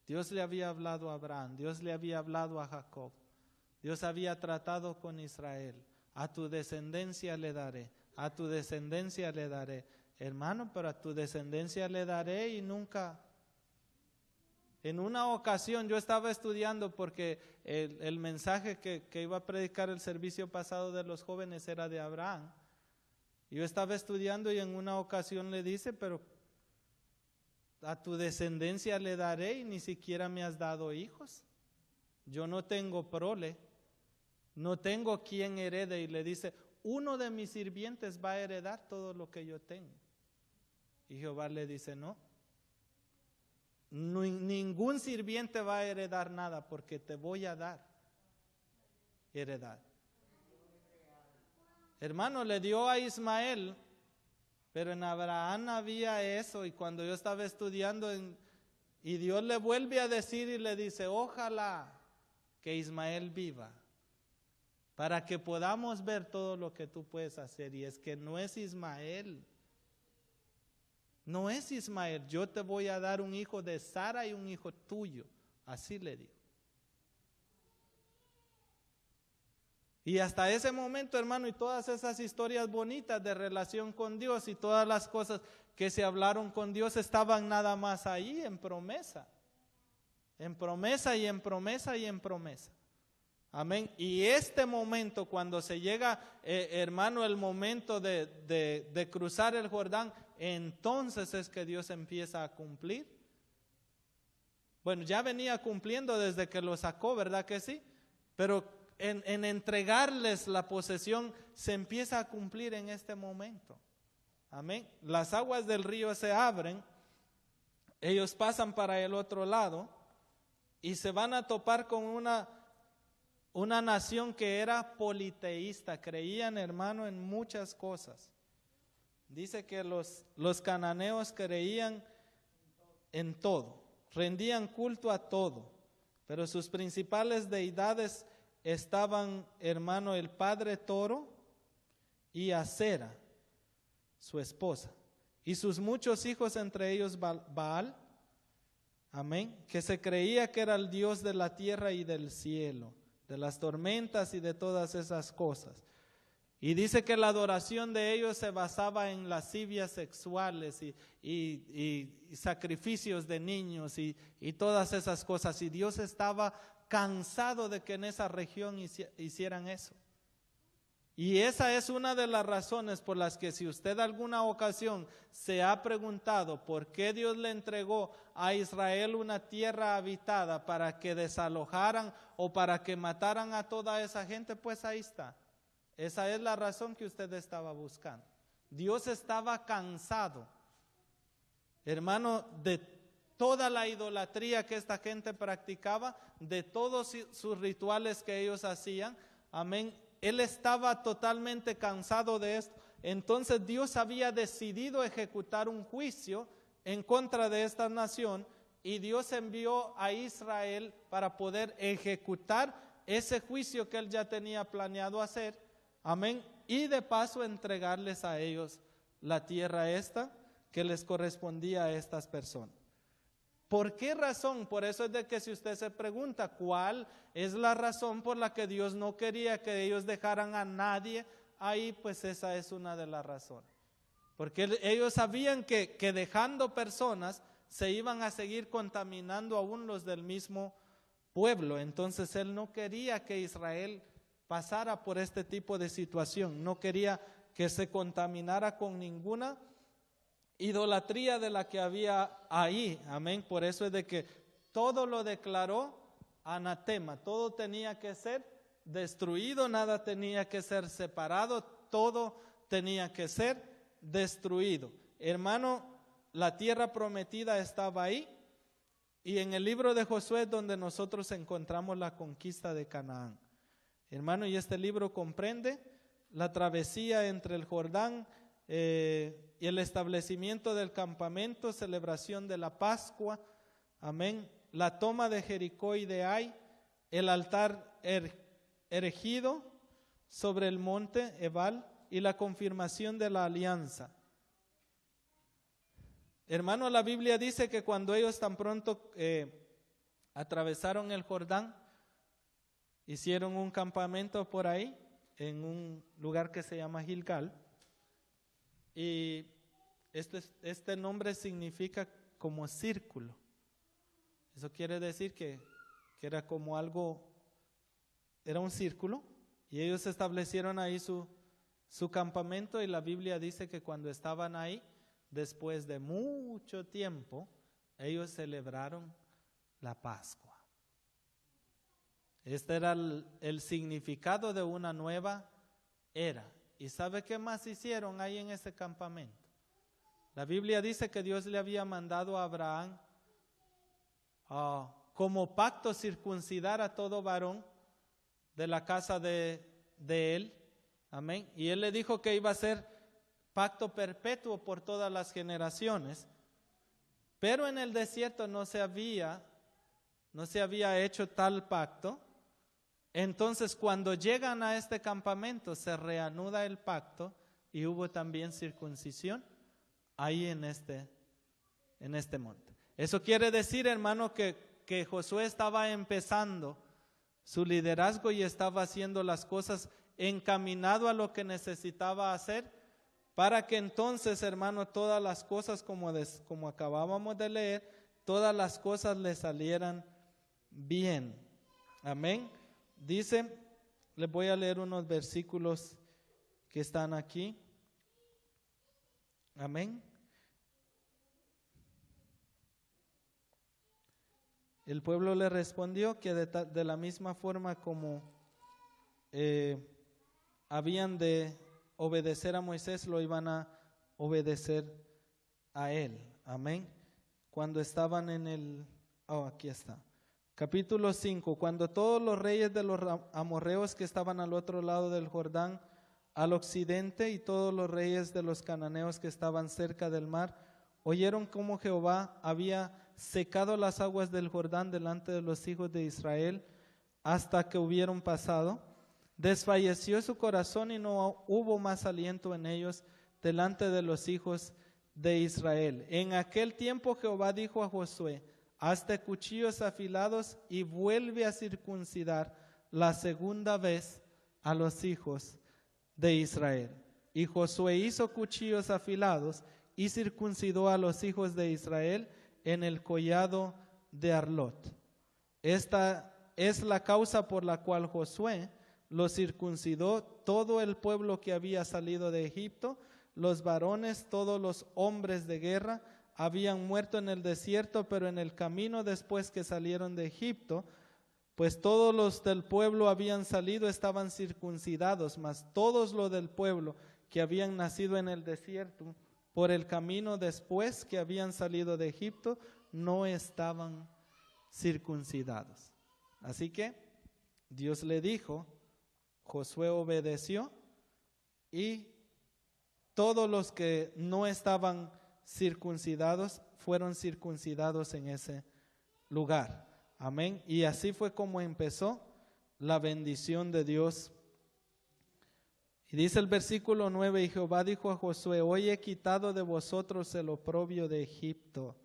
Dios le había hablado a Abraham, Dios le había hablado a Jacob, Dios había tratado con Israel. A tu descendencia le daré, a tu descendencia le daré. Hermano, pero a tu descendencia le daré y nunca. En una ocasión yo estaba estudiando porque el mensaje que iba a predicar el servicio pasado de los jóvenes era de Abraham. Yo estaba estudiando y en una ocasión le dice, pero a tu descendencia le daré y ni siquiera me has dado hijos. Yo no tengo prole, no tengo quien herede. Y le dice, uno de mis sirvientes va a heredar todo lo que yo tengo. Y Jehová le dice, no, ningún sirviente va a heredar nada porque te voy a dar heredad. Hermano, le dio a Ismael, pero en Abraham había eso. Y cuando yo estaba estudiando, y Dios le vuelve a decir y le dice, ojalá que Ismael viva, para que podamos ver todo lo que tú puedes hacer. Y es que no es Ismael. No es Ismael, yo te voy a dar un hijo de Sara y un hijo tuyo. Así le dijo. Y hasta ese momento, hermano, y todas esas historias bonitas de relación con Dios y todas las cosas que se hablaron con Dios estaban nada más ahí en promesa. En promesa y en promesa y en promesa. Amén. Y este momento, cuando se llega, hermano, el momento de cruzar el Jordán, entonces es que Dios empieza a cumplir. Bueno, ya venía cumpliendo desde que lo sacó, ¿verdad que sí? Pero en entregarles la posesión se empieza a cumplir en este momento. Amén. Las aguas del río se abren, ellos pasan para el otro lado y se van a topar con una nación que era politeísta, creían, hermano, en muchas cosas. Dice que los cananeos creían en todo, rendían culto a todo, pero sus principales deidades estaban, hermano, el padre toro y Acera, su esposa, y sus muchos hijos, entre ellos Baal, amén, que se creía que era el Dios de la tierra y del cielo, de las tormentas y de todas esas cosas. Y dice que la adoración de ellos se basaba en lascivias sexuales y sacrificios de niños y todas esas cosas. Y Dios estaba cansado de que en esa región hicieran eso. Y esa es una de las razones por las que, si usted alguna ocasión se ha preguntado por qué Dios le entregó a Israel una tierra habitada para que desalojaran o para que mataran a toda esa gente, pues ahí está. Esa es la razón que usted estaba buscando. Dios estaba cansado, hermano, de toda la idolatría que esta gente practicaba, de todos sus rituales que ellos hacían. Amén. Él estaba totalmente cansado de esto. Entonces Dios había decidido ejecutar un juicio en contra de esta nación, y Dios envió a Israel para poder ejecutar ese juicio que él ya tenía planeado hacer. Amén. Y de paso entregarles a ellos la tierra esta que les correspondía a estas personas. ¿Por qué razón? Por eso es de que si usted se pregunta cuál es la razón por la que Dios no quería que ellos dejaran a nadie ahí, pues esa es una de las razones. Porque ellos sabían que dejando personas se iban a seguir contaminando aún los del mismo pueblo. Entonces él no quería que Israel pasara por este tipo de situación. No quería que se contaminara con ninguna idolatría de la que había ahí. Amén. Por eso es de que todo lo declaró anatema. Todo tenía que ser destruido, nada tenía que ser separado, todo tenía que ser destruido. Hermano, la tierra prometida estaba ahí, y en el libro de Josué es donde nosotros encontramos la conquista de Canaán. Hermano, y este libro comprende la travesía entre el Jordán y el establecimiento del campamento, celebración de la Pascua, amén, la toma de Jericó y de Ai, el altar erigido sobre el monte Ebal y la confirmación de la alianza. Hermano, la Biblia dice que cuando ellos tan pronto atravesaron el Jordán, hicieron un campamento por ahí, en un lugar que se llama Gilgal, y este nombre significa como círculo. Eso quiere decir que era como algo, era un círculo, y ellos establecieron ahí su campamento, y la Biblia dice que cuando estaban ahí, después de mucho tiempo, ellos celebraron la Pascua. Este era el significado de una nueva era. ¿Y sabe qué más hicieron ahí en ese campamento? La Biblia dice que Dios le había mandado a Abraham como pacto circuncidar a todo varón de la casa de él. Amén. Y él le dijo que iba a ser pacto perpetuo por todas las generaciones. Pero en el desierto no se había hecho tal pacto. Entonces cuando llegan a este campamento se reanuda el pacto y hubo también circuncisión ahí en este monte. Eso quiere decir, hermano, que Josué estaba empezando su liderazgo y estaba haciendo las cosas encaminado a lo que necesitaba hacer, para que entonces, hermano, todas las cosas, como acabábamos de leer, todas las cosas le salieran bien. Amén. Dice, les voy a leer unos versículos que están aquí. Amén. El pueblo le respondió que de la misma forma como habían de obedecer a Moisés, lo iban a obedecer a él. Amén. Cuando estaban aquí está. Capítulo 5. Cuando todos los reyes de los amorreos que estaban al otro lado del Jordán, al occidente, y todos los reyes de los cananeos que estaban cerca del mar, oyeron cómo Jehová había secado las aguas del Jordán delante de los hijos de Israel hasta que hubieron pasado, desfalleció su corazón y no hubo más aliento en ellos delante de los hijos de Israel. En aquel tiempo Jehová dijo a Josué: hazte cuchillos afilados y vuelve a circuncidar la segunda vez a los hijos de Israel. Y Josué hizo cuchillos afilados y circuncidó a los hijos de Israel en el collado de Arlot. Esta es la causa por la cual Josué los circuncidó todo el pueblo que había salido de Egipto. Los varones, todos los hombres de guerra, habían muerto en el desierto, pero en el camino después que salieron de Egipto, pues todos los del pueblo habían salido, estaban circuncidados, mas todos los del pueblo que habían nacido en el desierto por el camino después que habían salido de Egipto, no estaban circuncidados. Así que Dios le dijo, Josué obedeció, y todos los que no estaban circuncidados fueron circuncidados en ese lugar. Amén. Y así fue como empezó la bendición de Dios. Y dice el versículo 9, y Jehová dijo a Josué: hoy he quitado de vosotros el oprobio de Egipto.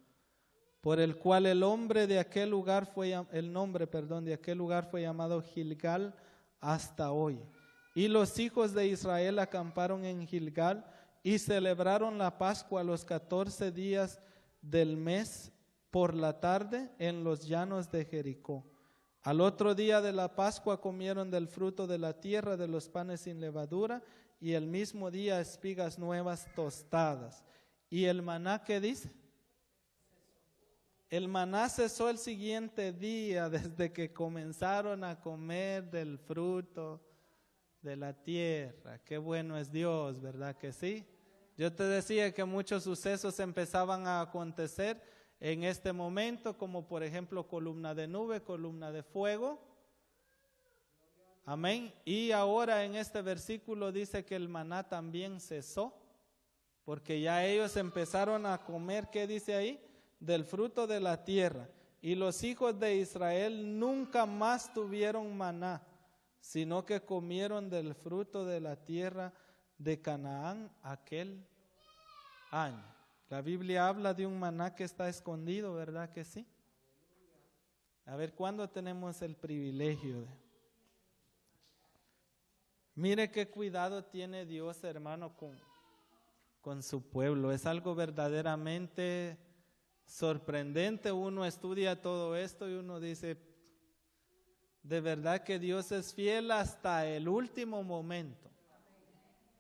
por el cual el nombre de aquel lugar fue llamado Gilgal hasta hoy. Y los hijos de Israel acamparon en Gilgal y celebraron la Pascua los 14 días del mes por la tarde en los llanos de Jericó. Al otro día de la Pascua comieron del fruto de la tierra, de los panes sin levadura, y el mismo día espigas nuevas tostadas. ¿Y el maná qué dice? El maná cesó el siguiente día desde que comenzaron a comer del fruto de la tierra. Qué bueno es Dios, ¿verdad que sí? Yo te decía que muchos sucesos empezaban a acontecer en este momento, como por ejemplo columna de nube, columna de fuego. Amén. Y ahora en este versículo dice que el maná también cesó, porque ya ellos empezaron a comer, ¿qué dice ahí? Del fruto de la tierra. Y los hijos de Israel nunca más tuvieron maná, sino que comieron del fruto de la tierra de Canaán aquel año. La Biblia habla de un maná que está escondido, ¿verdad que sí? A ver, ¿cuándo tenemos el privilegio de? Mire qué cuidado tiene Dios, hermano, con su pueblo. Es algo verdaderamente sorprendente. Uno estudia todo esto y uno dice, de verdad que Dios es fiel hasta el último momento.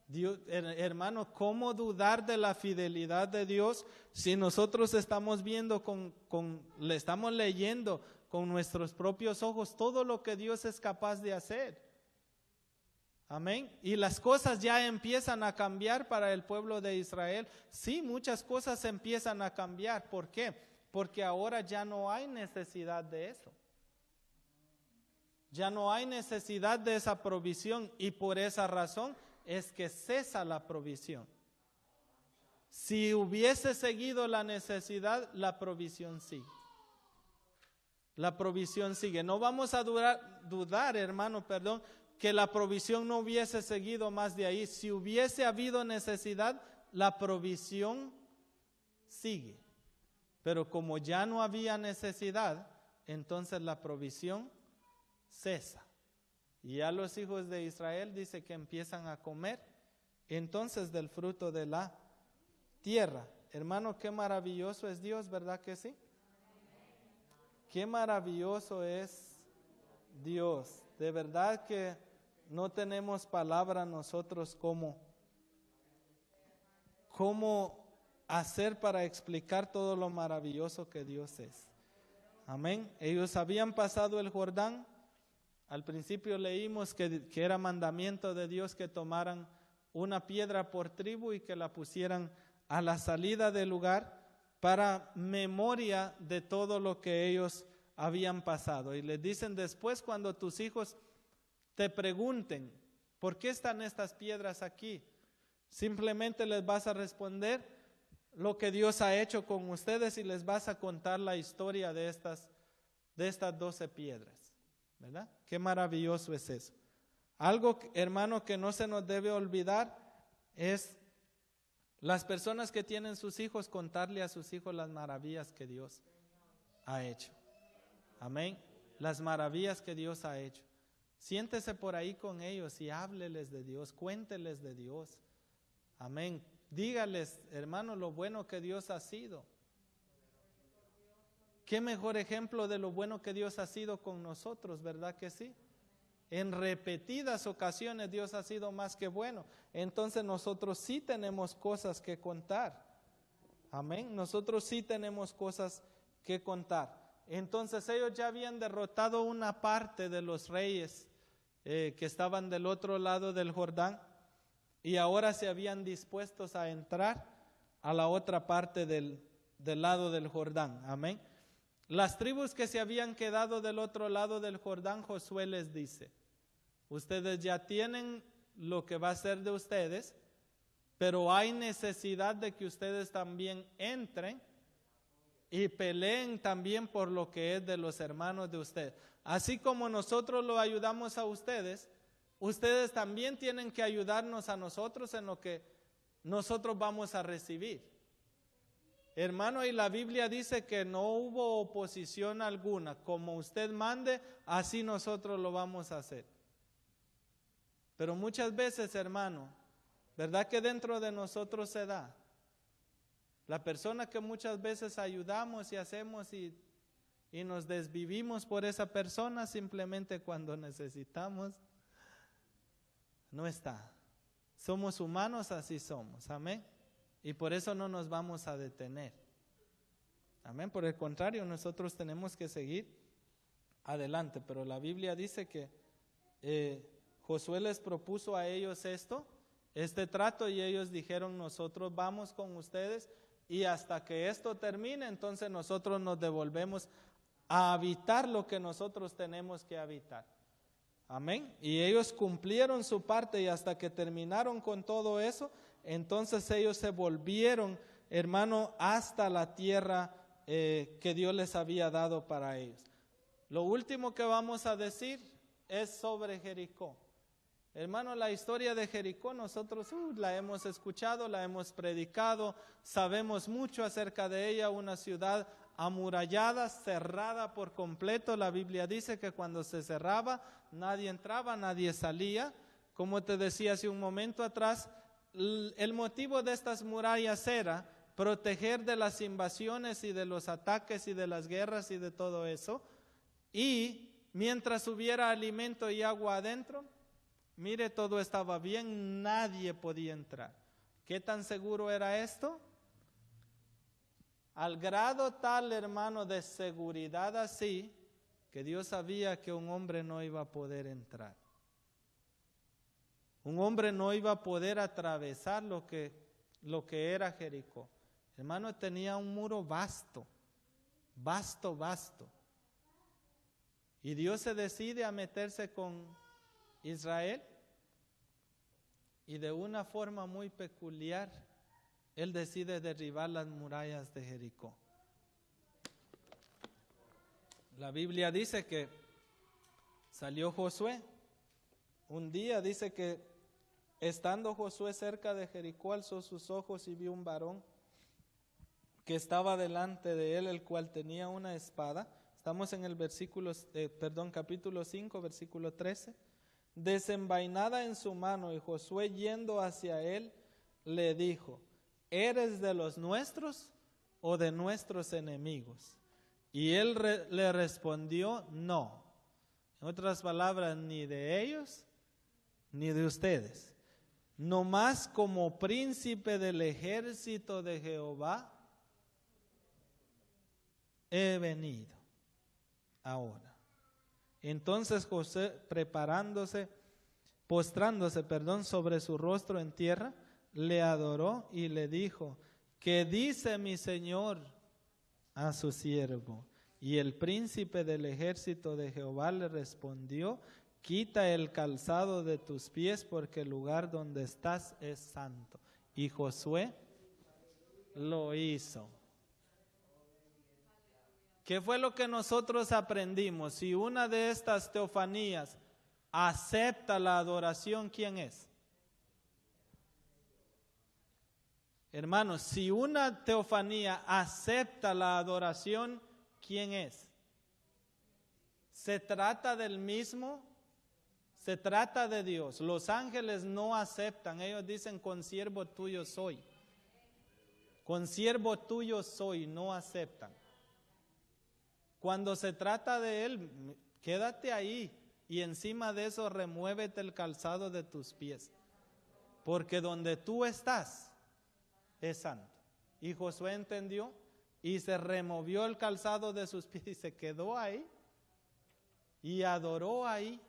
Dios, hermano, ¿cómo dudar de la fidelidad de Dios si nosotros estamos viendo, le estamos leyendo con nuestros propios ojos todo lo que Dios es capaz de hacer? Amén. Y las cosas ya empiezan a cambiar para el pueblo de Israel. Sí, muchas cosas empiezan a cambiar. ¿Por qué? Porque ahora ya no hay necesidad de eso. Ya no hay necesidad de esa provisión y por esa razón es que cesa la provisión. Si hubiese seguido la necesidad, la provisión sigue. La provisión sigue. No vamos a dudar, hermano, que la provisión no hubiese seguido más de ahí. Si hubiese habido necesidad, la provisión sigue. Pero como ya no había necesidad, entonces la provisión cesa. Y ya los hijos de Israel dice que empiezan a comer entonces del fruto de la tierra. Hermano, qué maravilloso es Dios, ¿verdad que sí? Qué maravilloso es Dios. De verdad que no tenemos palabra nosotros cómo hacer para explicar todo lo maravilloso que Dios es. Amén. Ellos habían pasado el Jordán. Al principio leímos que era mandamiento de Dios que tomaran una piedra por tribu y que la pusieran a la salida del lugar para memoria de todo lo que ellos habían pasado. Y les dicen después, cuando tus hijos te pregunten, ¿por qué están estas piedras aquí? Simplemente les vas a responder lo que Dios ha hecho con ustedes y les vas a contar la historia de estas 12 piedras. ¿Verdad? Qué maravilloso es eso. Algo, hermano, que no se nos debe olvidar es las personas que tienen sus hijos, contarle a sus hijos las maravillas que Dios ha hecho. Amén. Las maravillas que Dios ha hecho. Siéntese por ahí con ellos y hábleles de Dios, cuénteles de Dios. Amén. Dígales, hermano, lo bueno que Dios ha sido. Qué mejor ejemplo de lo bueno que Dios ha sido con nosotros, ¿verdad que sí? En repetidas ocasiones Dios ha sido más que bueno. Entonces nosotros sí tenemos cosas que contar. Amén. Nosotros sí tenemos cosas que contar. Entonces ellos ya habían derrotado una parte de los reyes que estaban del otro lado del Jordán y ahora se habían dispuestos a entrar a la otra parte del lado del Jordán. Amén. Las tribus que se habían quedado del otro lado del Jordán, Josué les dice, ustedes ya tienen lo que va a ser de ustedes, pero hay necesidad de que ustedes también entren y peleen también por lo que es de los hermanos de ustedes. Así como nosotros lo ayudamos a ustedes, ustedes también tienen que ayudarnos a nosotros en lo que nosotros vamos a recibir. Hermano, y la Biblia dice que no hubo oposición alguna. Como usted mande, así nosotros lo vamos a hacer. Pero muchas veces, hermano, ¿verdad que dentro de nosotros se da? La persona que muchas veces ayudamos y hacemos y nos desvivimos por esa persona, simplemente cuando necesitamos, no está. Somos humanos, así somos. Amén. Y por eso no nos vamos a detener. Amén. Por el contrario, nosotros tenemos que seguir adelante. Pero la Biblia dice que Josué les propuso a ellos este trato, y ellos dijeron: nosotros vamos con ustedes, y hasta que esto termine, entonces nosotros nos devolvemos a habitar lo que nosotros tenemos que habitar. Amén. Y ellos cumplieron su parte, y hasta que terminaron con todo eso, entonces ellos se volvieron, hermano, hasta la tierra que Dios les había dado para ellos. Lo último que vamos a decir es sobre Jericó. Hermano, la historia de Jericó nosotros la hemos escuchado, la hemos predicado, sabemos mucho acerca de ella. Una ciudad amurallada, cerrada por completo. La Biblia dice que cuando se cerraba, nadie entraba, nadie salía. Como te decía hace un momento atrás, el motivo de estas murallas era proteger de las invasiones y de los ataques y de las guerras y de todo eso. Y mientras hubiera alimento y agua adentro, mire, todo estaba bien, nadie podía entrar. ¿Qué tan seguro era esto? Al grado tal, hermano, de seguridad así, que Dios sabía que un hombre no iba a poder entrar. Un hombre no iba a poder atravesar lo que era Jericó. Hermano, tenía un muro vasto. Y Dios se decide a meterse con Israel, y de una forma muy peculiar, Él decide derribar las murallas de Jericó. La Biblia dice que salió Josué. Un día dice que estando Josué cerca de Jericó, alzó sus ojos y vio un varón que estaba delante de él, el cual tenía una espada. Estamos en el capítulo 5, versículo 13. Desenvainada en su mano, y Josué, yendo hacia él, le dijo: ¿eres de los nuestros o de nuestros enemigos? Y él le respondió: no. En otras palabras, ni de ellos ni de ustedes. No más como príncipe del ejército de Jehová he venido ahora. Entonces José, postrándose sobre su rostro en tierra, le adoró y le dijo: ¿qué dice mi señor a su siervo? Y el príncipe del ejército de Jehová le respondió: quita el calzado de tus pies, porque el lugar donde estás es santo. Y Josué lo hizo. ¿Qué fue lo que nosotros aprendimos? Si una de estas teofanías acepta la adoración, ¿quién es? Hermanos, si una teofanía acepta la adoración, ¿quién es? ¿Se trata del mismo? Se trata de Dios. Los ángeles no aceptan. Ellos dicen: consiervo tuyo soy. Consiervo tuyo soy. No aceptan. Cuando se trata de Él, quédate ahí, y encima de eso remuévete el calzado de tus pies, porque donde tú estás es santo. Y Josué entendió y se removió el calzado de sus pies y se quedó ahí y adoró ahí.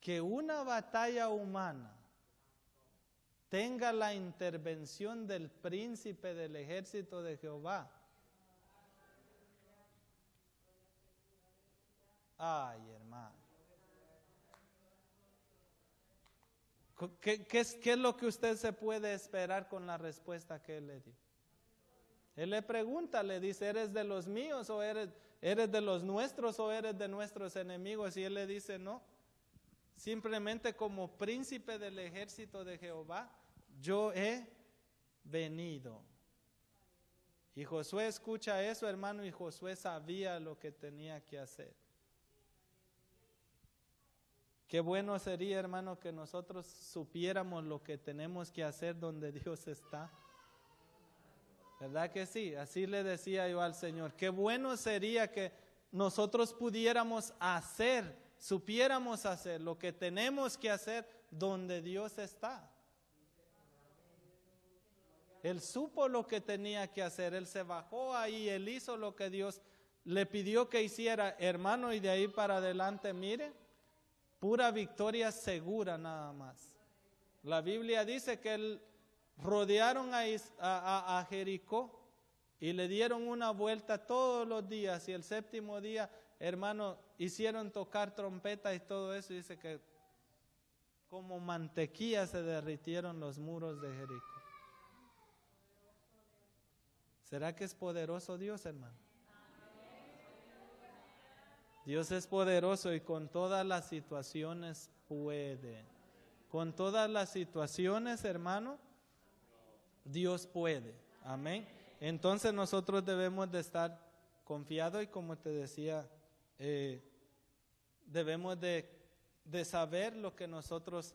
Que una batalla humana tenga la intervención del príncipe del ejército de Jehová. Ay, hermano. ¿Qué es lo que usted se puede esperar con la respuesta que él le dio? Él le pregunta, le dice: ¿eres de los míos o eres de los nuestros o eres de nuestros enemigos? Y él le dice: no. Simplemente como príncipe del ejército de Jehová, yo he venido. Y Josué escucha eso, hermano, y Josué sabía lo que tenía que hacer. Qué bueno sería, hermano, que nosotros supiéramos lo que tenemos que hacer donde Dios está. ¿Verdad que sí? Así le decía yo al Señor. Qué bueno sería que nosotros pudiéramos hacer, supiéramos hacer lo que tenemos que hacer donde Dios está. Él supo lo que tenía que hacer, él se bajó ahí, él hizo lo que Dios le pidió que hiciera, hermano, y de ahí para adelante, mire, pura victoria segura nada más. La Biblia dice que rodearon a Jericó y le dieron una vuelta todos los días, y el séptimo día, hermano, hicieron tocar trompeta y todo eso, y dice que como mantequilla se derritieron los muros de Jericó. ¿Será que es poderoso Dios, hermano? Dios es poderoso y con todas las situaciones puede. Con todas las situaciones, hermano, Dios puede. Amén. Entonces nosotros debemos de estar confiados y, como te decía, debemos de saber lo que nosotros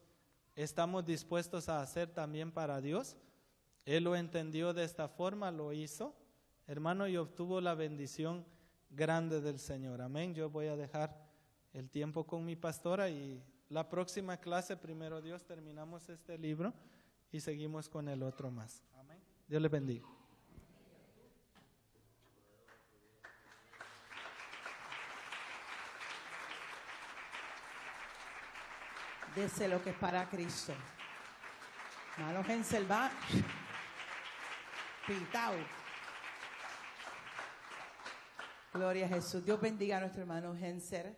estamos dispuestos a hacer también para Dios. Él lo entendió de esta forma, lo hizo, hermano, y obtuvo la bendición grande del Señor. Amén. Yo voy a dejar el tiempo con mi pastora y la próxima clase, primero Dios, terminamos este libro y seguimos con el otro más. Amén. Dios les bendiga. Dese lo que es para Cristo. Hermano Hensel va pintado. Gloria a Jesús. Dios bendiga a nuestro hermano Hensel.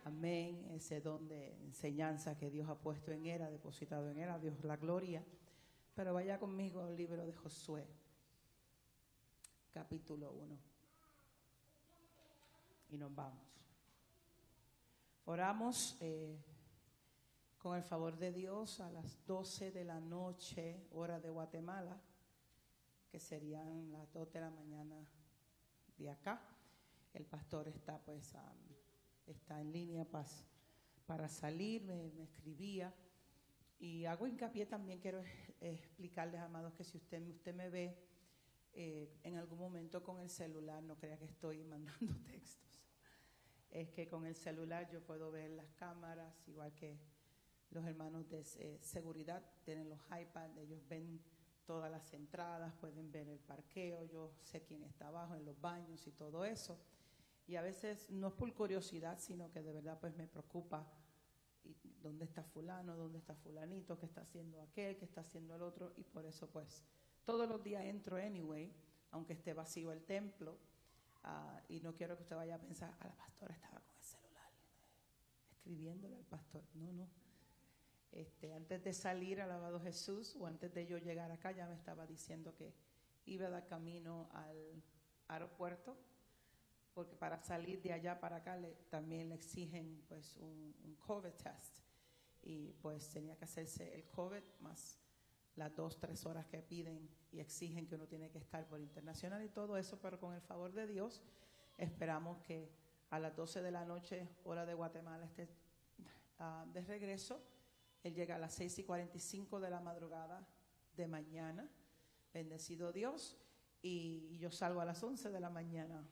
Amén. Ese don de enseñanza que Dios ha puesto en él, ha depositado en él. A Dios la gloria. Pero vaya conmigo al libro de Josué, capítulo 1. Y nos vamos. Oramos con el favor de Dios a las 12 de la noche, hora de Guatemala, que serían las 2 de la mañana de acá. El pastor está está en línea para salir, me escribía. Y hago hincapié también, quiero explicarles, amados, que si usted me ve en algún momento con el celular, no crea que estoy mandando textos. Es que con el celular yo puedo ver las cámaras, igual que los hermanos de seguridad tienen los iPads, ellos ven todas las entradas, pueden ver el parqueo, yo sé quién está abajo en los baños y todo eso. Y a veces no es por curiosidad, sino que de verdad pues me preocupa dónde está fulano, dónde está fulanito, qué está haciendo aquel, qué está haciendo el otro. Y por eso pues todos los días entro anyway, aunque esté vacío el templo. Y no quiero que usted vaya a pensar, la pastora estaba con el celular escribiéndole al pastor. No. Antes de salir, alabado Jesús, o antes de yo llegar acá, ya me estaba diciendo que iba a dar camino al aeropuerto, porque para salir de allá para acá también le exigen pues un COVID test, y pues tenía que hacerse el COVID más las 2-3 horas que piden y exigen que uno tiene que estar por internacional y todo eso. Pero con el favor de Dios esperamos que a las 12 de la noche, hora de Guatemala, esté de regreso. Él llega a las 6:45 de la madrugada de mañana, bendecido Dios, y yo salgo a las 11 de la mañana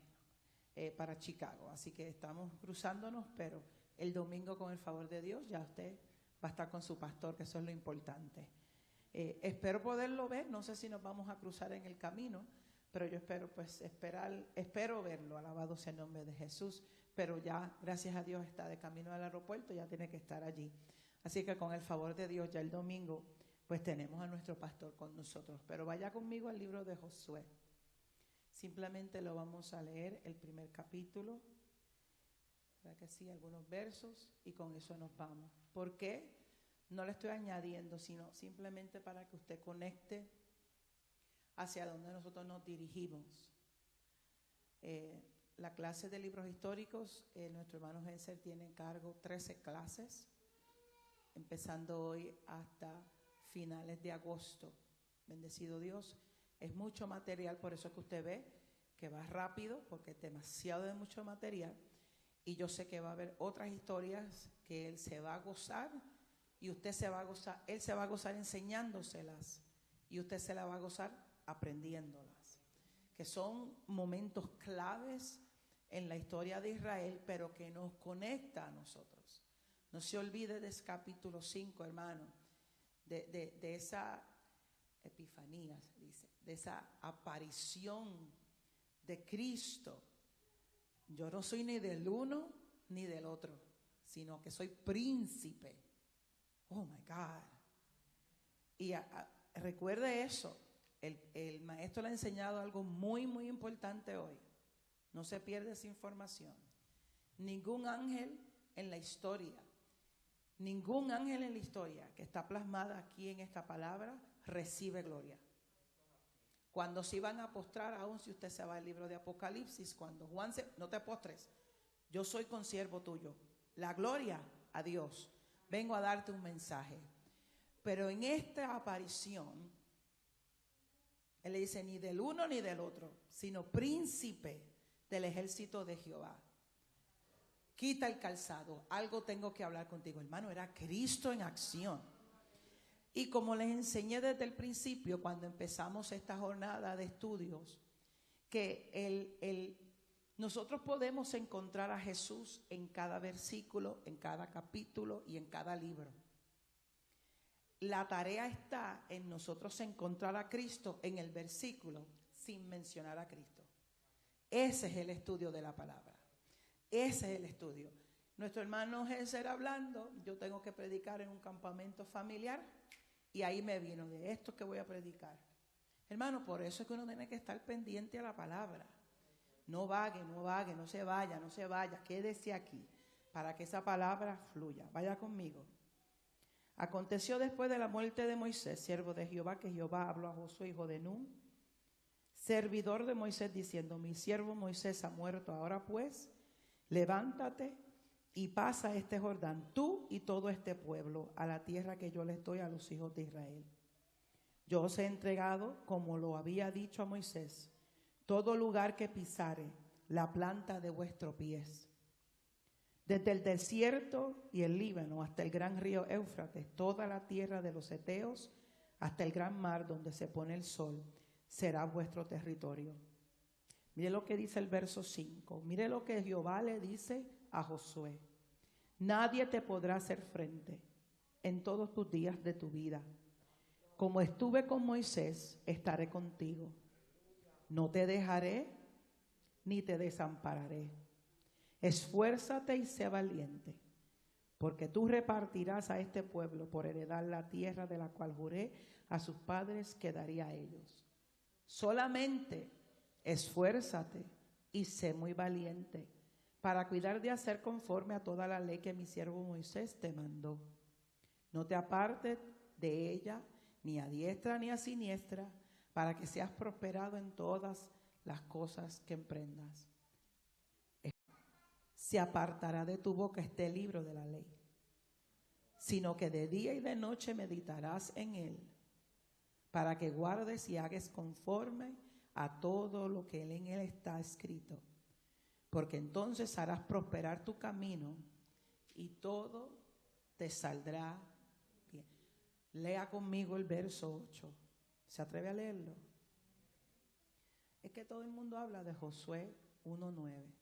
para Chicago. Así que estamos cruzándonos, pero el domingo, con el favor de Dios, ya usted va a estar con su pastor, que eso es lo importante. Espero poderlo ver, no sé si nos vamos a cruzar en el camino, pero yo espero verlo, alabado sea el nombre de Jesús. Pero ya, gracias a Dios, está de camino al aeropuerto, ya tiene que estar allí. Así que con el favor de Dios, ya el domingo, pues tenemos a nuestro pastor con nosotros. Pero vaya conmigo al libro de Josué. Simplemente lo vamos a leer, el primer capítulo, ¿verdad que sí? Algunos versos, y con eso nos vamos. ¿Por qué? No le estoy añadiendo, sino simplemente para que usted conecte hacia donde nosotros nos dirigimos. La clase de libros históricos, nuestro hermano Hensel tiene en cargo 13 clases, empezando hoy hasta finales de agosto. Bendecido Dios. Es mucho material, por eso es que usted ve que va rápido, porque es demasiado de mucho material. Y yo sé que va a haber otras historias que él se va a gozar y usted se va a gozar, él se va a gozar enseñándoselas y usted se la va a gozar aprendiéndolas. Que son momentos claves en la historia de Israel, pero que nos conecta a nosotros. No se olvide de ese capítulo 5, hermano, de esa epifanía, se dice, de esa aparición de Cristo. Yo no soy ni del uno ni del otro, sino que soy príncipe. Oh my God. Y recuerde eso. El maestro le ha enseñado algo muy, muy importante hoy. No se pierda esa información. Ningún ángel en la historia, ningún ángel en la historia que está plasmada aquí en esta palabra recibe gloria. Cuando se iban a postrar, aún si usted se va al libro de Apocalipsis, cuando Juan se, no te postres, yo soy consiervo tuyo. La gloria a Dios. Vengo a darte un mensaje. Pero en esta aparición, él le dice ni del uno ni del otro, sino príncipe del ejército de Jehová. Quita el calzado, algo tengo que hablar contigo, hermano. Era Cristo en acción. Y como les enseñé desde el principio, cuando empezamos esta jornada de estudios, que nosotros podemos encontrar a Jesús en cada versículo, en cada capítulo y en cada libro. La tarea está en nosotros encontrar a Cristo en el versículo sin mencionar a Cristo. Ese es el estudio de la palabra. Ese es el estudio. Nuestro hermano Géser hablando, yo tengo que predicar en un campamento familiar y ahí me vino de esto que voy a predicar. Hermano, por eso es que uno tiene que estar pendiente a la palabra. No vague, no se vaya, quédese aquí para que esa palabra fluya. Vaya conmigo. Aconteció después de la muerte de Moisés, siervo de Jehová, que Jehová habló a Josué, hijo de Nun, servidor de Moisés, diciendo: mi siervo Moisés ha muerto, ahora pues, levántate y pasa este Jordán, tú y todo este pueblo, a la tierra que yo les doy a los hijos de Israel. Yo os he entregado, como lo había dicho a Moisés, todo lugar que pisare la planta de vuestros pies. Desde el desierto y el Líbano hasta el gran río Éufrates, toda la tierra de los heteos, hasta el gran mar donde se pone el sol, será vuestro territorio. Mire lo que dice el verso 5. Mire lo que Jehová le dice a Josué. Nadie te podrá hacer frente en todos tus días de tu vida. Como estuve con Moisés, estaré contigo. No te dejaré ni te desampararé. Esfuérzate y sé valiente, porque tú repartirás a este pueblo por heredar la tierra de la cual juré a sus padres que daría a ellos. Solamente esfuérzate y sé muy valiente para cuidar de hacer conforme a toda la ley que mi siervo Moisés te mandó. No te apartes de ella ni a diestra ni a siniestra, para que seas prosperado en todas las cosas que emprendas. Se apartará de tu boca este libro de la ley, sino que de día y de noche meditarás en él, para que guardes y hagas conforme a todo lo que en él está escrito, porque entonces harás prosperar tu camino y todo te saldrá bien. Lea conmigo el verso 8. ¿Se atreve a leerlo? Es que todo el mundo habla de Josué 1:9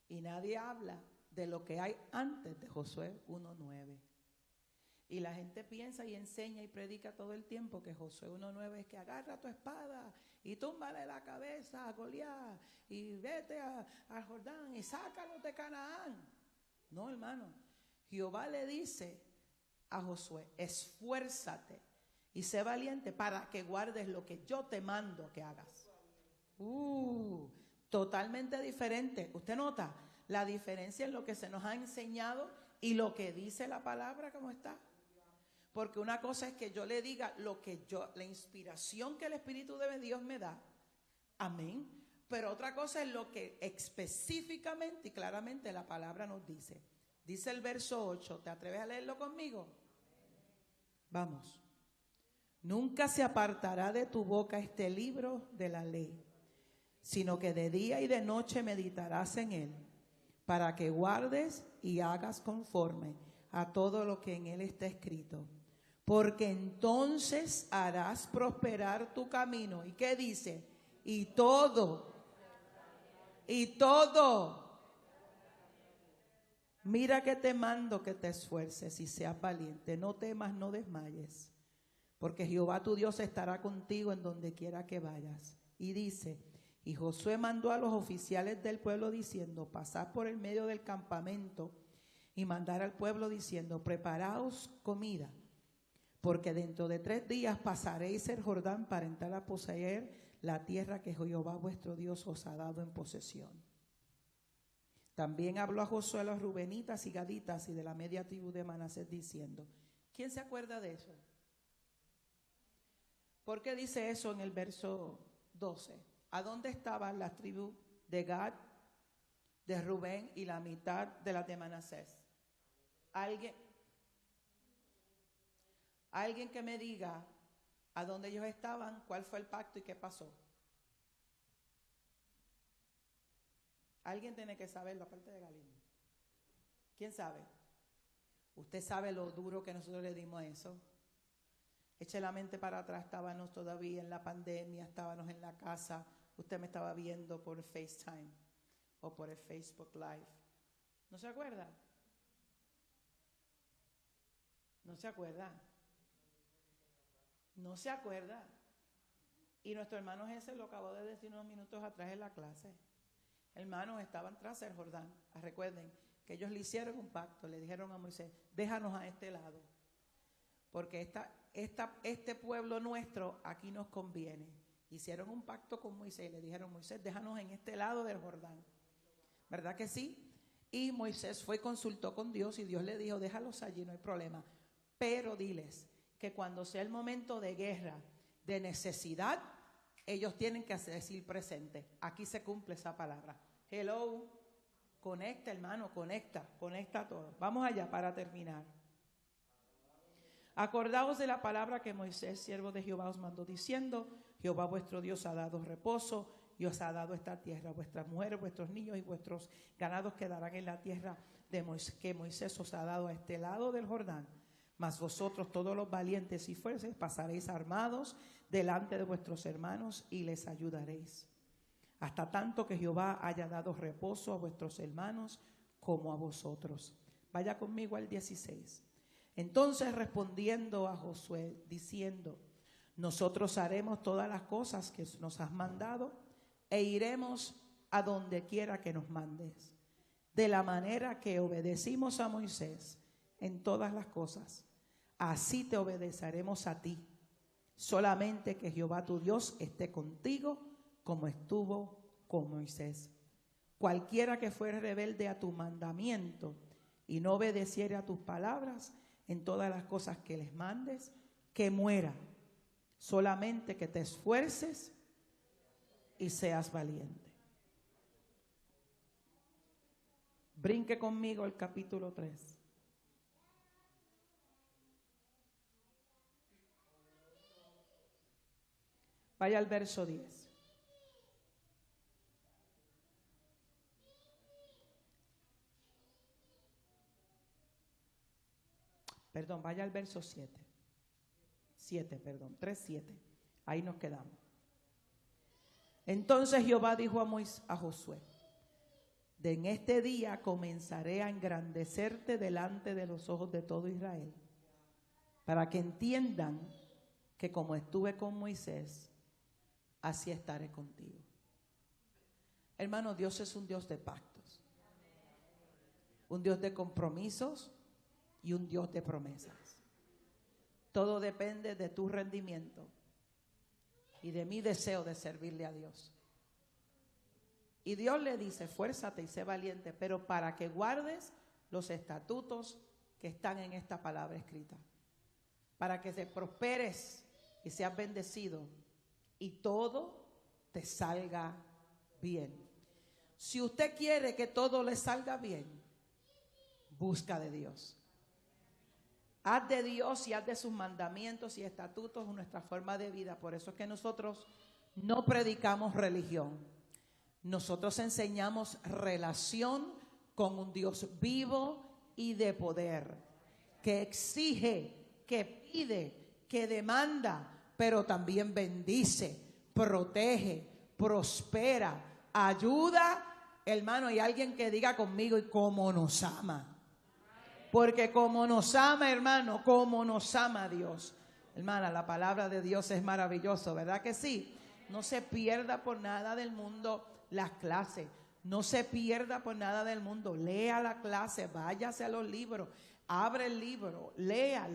y nadie habla de lo que hay antes de Josué 1:9. Y la gente piensa y enseña y predica todo el tiempo que Josué 1:9 es que agarra tu espada y túmbale la cabeza a Goliat y vete al Jordán y sácalos de Canaán. No, hermano. Jehová le dice a Josué: esfuérzate y sé valiente para que guardes lo que yo te mando que hagas. Totalmente diferente. ¿Usted nota la diferencia en lo que se nos ha enseñado y lo que dice la palabra como está? Porque una cosa es que yo le diga lo que yo, la inspiración que el Espíritu de Dios me da. Amén. Pero otra cosa es lo que específicamente y claramente la palabra nos dice. Dice el verso 8. ¿Te atreves a leerlo conmigo? Vamos. Nunca se apartará de tu boca este libro de la ley, sino que de día y de noche meditarás en él, para que guardes y hagas conforme a todo lo que en él está escrito. Porque entonces harás prosperar tu camino. ¿Y qué dice? Y todo. Mira que te mando que te esfuerces y seas valiente. No temas, no desmayes. Porque Jehová tu Dios estará contigo en donde quiera que vayas. Y dice, y Josué mandó a los oficiales del pueblo diciendo, pasad por el medio del campamento y mandar al pueblo diciendo, preparaos comida, porque dentro de 3 días pasaréis el Jordán para entrar a poseer la tierra que Jehová vuestro Dios os ha dado en posesión. También habló a Josué a los rubenitas y gaditas y de la media tribu de Manasés diciendo, ¿quién se acuerda de eso? ¿Por qué dice eso en el verso 12? ¿A dónde estaban las tribus de Gad, de Rubén y la mitad de las de Manasés? Alguien que me diga a dónde ellos estaban, cuál fue el pacto y qué pasó. Alguien tiene que saber la parte de Galindo. ¿Quién sabe? Usted sabe lo duro que nosotros le dimos a eso. Eche la mente para atrás, estábamos todavía en la pandemia, estábamos en la casa. Usted me estaba viendo por FaceTime o por el Facebook Live. ¿No se acuerda? ¿No se acuerda? ¿No se acuerda? Y nuestro hermano Jesús lo acabó de decir unos minutos atrás en la clase. Hermanos, estaban tras el Jordán. Recuerden que ellos le hicieron un pacto, le dijeron a Moisés, déjanos a este lado, porque este pueblo nuestro aquí nos conviene. Hicieron un pacto con Moisés y le dijeron, Moisés, déjanos en este lado del Jordán. ¿Verdad que sí? Y Moisés fue y consultó con Dios y Dios le dijo, déjalos allí, no hay problema. Pero diles que cuando sea el momento de guerra, de necesidad, ellos tienen que decir presente. Aquí se cumple esa palabra. Hello, conecta hermano, conecta todo. Vamos allá para terminar. Acordaos de la palabra que Moisés, siervo de Jehová, os mandó diciendo, Jehová vuestro Dios ha dado reposo y os ha dado esta tierra. Vuestras mujeres, vuestros niños y vuestros ganados quedarán en la tierra que Moisés os ha dado a este lado del Jordán. Mas vosotros, todos los valientes y fuertes, pasaréis armados delante de vuestros hermanos y les ayudaréis. Hasta tanto que Jehová haya dado reposo a vuestros hermanos como a vosotros. Vaya conmigo al 16. Entonces respondiendo a Josué, diciendo, nosotros haremos todas las cosas que nos has mandado e iremos a donde quiera que nos mandes. De la manera que obedecimos a Moisés en todas las cosas, así te obedeceremos a ti. Solamente que Jehová tu Dios esté contigo como estuvo con Moisés. Cualquiera que fuere rebelde a tu mandamiento y no obedeciere a tus palabras en todas las cosas que les mandes, que muera. Solamente que te esfuerces y seas valiente. Brinque conmigo el capítulo 3. Vaya al verso 10. Perdón, vaya al verso 7. 3:7. Ahí nos quedamos. Entonces Jehová dijo a Josué, de en este día comenzaré a engrandecerte delante de los ojos de todo Israel, para que entiendan que como estuve con Moisés, así estaré contigo. Hermano, Dios es un Dios de pactos, un Dios de compromisos y un Dios de promesas. Todo depende de tu rendimiento y de mi deseo de servirle a Dios. Y Dios le dice, esfuérzate y sé valiente, pero para que guardes los estatutos que están en esta palabra escrita, para que te prosperes y seas bendecido y todo te salga bien. Si usted quiere que todo le salga bien, busca de Dios. Haz de Dios y haz de sus mandamientos y estatutos nuestra forma de vida. Por eso es que nosotros no predicamos religión. Nosotros enseñamos relación con un Dios vivo y de poder, que exige, que pide, que demanda, pero también bendice, protege, prospera, ayuda. Hermano, hay alguien que diga conmigo, y cómo nos ama. Porque como nos ama, hermano, como nos ama Dios. Hermana, la palabra de Dios es maravilloso, ¿verdad que sí? No se pierda por nada del mundo las clases. No se pierda por nada del mundo. Lea la clase, váyase a los libros, abre el libro, lea.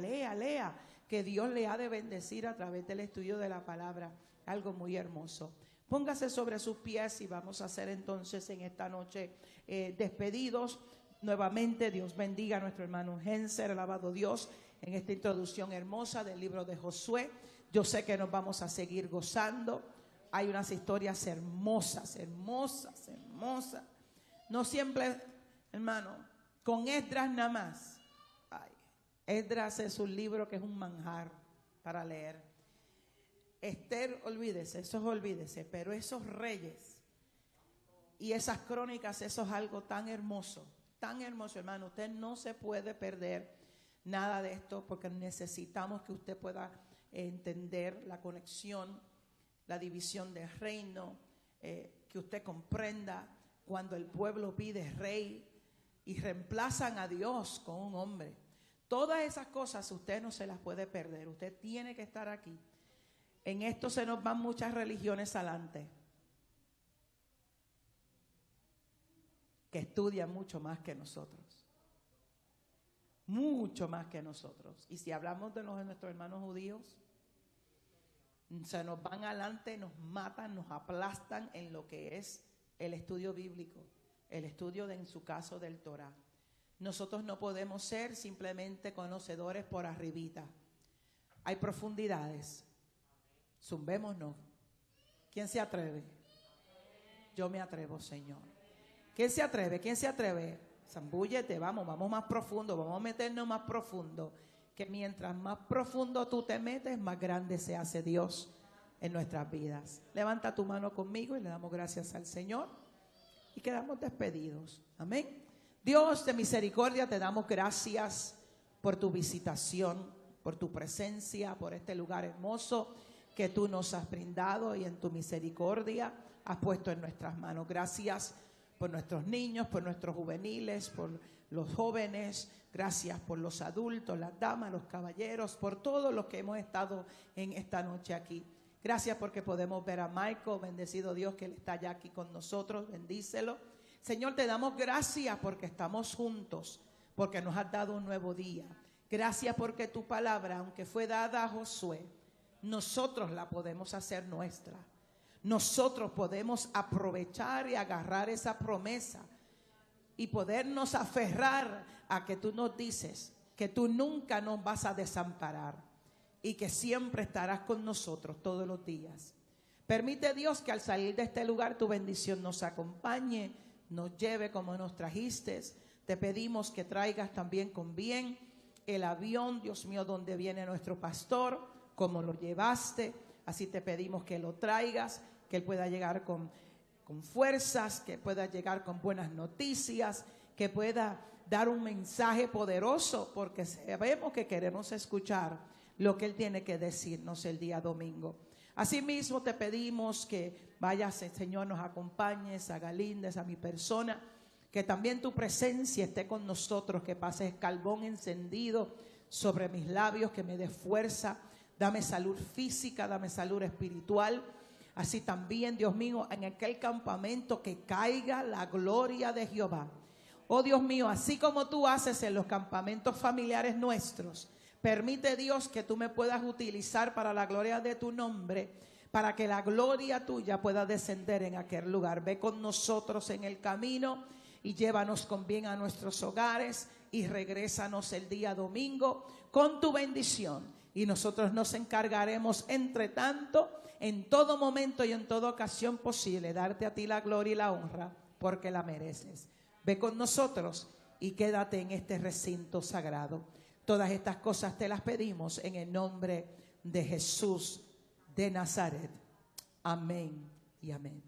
Que Dios le ha de bendecir a través del estudio de la palabra. Algo muy hermoso. Póngase sobre sus pies y vamos a hacer entonces en esta noche despedidos. Nuevamente, Dios bendiga a nuestro hermano Henser, alabado Dios, en esta introducción hermosa del libro de Josué. Yo sé que nos vamos a seguir gozando. Hay unas historias hermosas. No siempre, hermano, con Esdras nada más. Ay, Esdras es un libro que es un manjar para leer. Esther, olvídese, pero esos reyes y esas crónicas, eso es algo tan hermoso, hermano. Usted no se puede perder nada de esto porque necesitamos que usted pueda entender la conexión, la división del reino, que usted comprenda cuando el pueblo pide rey y reemplazan a Dios con un hombre. Todas esas cosas usted no se las puede perder, usted tiene que estar aquí. En esto se nos van muchas religiones adelante, que estudian mucho más que nosotros. Mucho más que nosotros. Y si hablamos de nuestros hermanos judíos, se nos van adelante, nos matan, nos aplastan en lo que es el estudio bíblico, el estudio en su caso del Torah. Nosotros no podemos ser simplemente conocedores por arribita. Hay profundidades. Zumbémonos. ¿Quién se atreve? Yo me atrevo, Señor. ¿Quién se atreve? Zambúllete, vamos más profundo, vamos a meternos más profundo. Que mientras más profundo tú te metes, más grande se hace Dios en nuestras vidas. Levanta tu mano conmigo y le damos gracias al Señor y quedamos despedidos. Amén. Dios de misericordia, te damos gracias por tu visitación, por tu presencia, por este lugar hermoso que tú nos has brindado y en tu misericordia has puesto en nuestras manos. Gracias por nuestros niños, por nuestros juveniles, por los jóvenes. Gracias por los adultos, las damas, los caballeros, por todos los que hemos estado en esta noche aquí. Gracias porque podemos ver a Michael, bendecido Dios que Él está ya aquí con nosotros, bendícelo. Señor, te damos gracias porque estamos juntos, porque nos has dado un nuevo día. Gracias porque tu palabra, aunque fue dada a Josué, nosotros la podemos hacer nuestra. Nosotros podemos aprovechar y agarrar esa promesa y podernos aferrar a que tú nos dices que tú nunca nos vas a desamparar y que siempre estarás con nosotros todos los días. Permite, Dios, que al salir de este lugar tu bendición nos acompañe, nos lleve como nos trajiste. Te pedimos que traigas también con bien el avión, Dios mío, donde viene nuestro pastor, como lo llevaste. Así te pedimos que lo traigas, que él pueda llegar con fuerzas, que pueda llegar con buenas noticias, que pueda dar un mensaje poderoso, porque sabemos que queremos escuchar lo que él tiene que decirnos el día domingo. Asimismo te pedimos que vayas, Señor, nos acompañes a Galíndez, a mi persona, que también tu presencia esté con nosotros, que pases carbón encendido sobre mis labios, que me dé fuerza, dame salud física, dame salud espiritual. Así también, Dios mío, en aquel campamento que caiga la gloria de Jehová. Oh Dios mío, así como tú haces en los campamentos familiares nuestros, permite, Dios, que tú me puedas utilizar para la gloria de tu nombre, para que la gloria tuya pueda descender en aquel lugar. Ve con nosotros en el camino y llévanos con bien a nuestros hogares y regrésanos el día domingo con tu bendición. Y nosotros nos encargaremos, entre tanto, en todo momento y en toda ocasión posible, darte a ti la gloria y la honra, porque la mereces. Ve con nosotros y quédate en este recinto sagrado. Todas estas cosas te las pedimos en el nombre de Jesús de Nazaret. Amén y amén.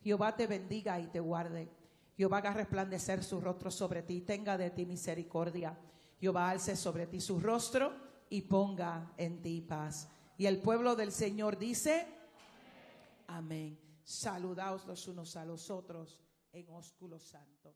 Jehová te bendiga y te guarde. Jehová haga resplandecer su rostro sobre ti, tenga de ti misericordia. Jehová alce sobre ti su rostro y ponga en ti paz. Y el pueblo del Señor dice, amén. Saludaos los unos a los otros en ósculo santo.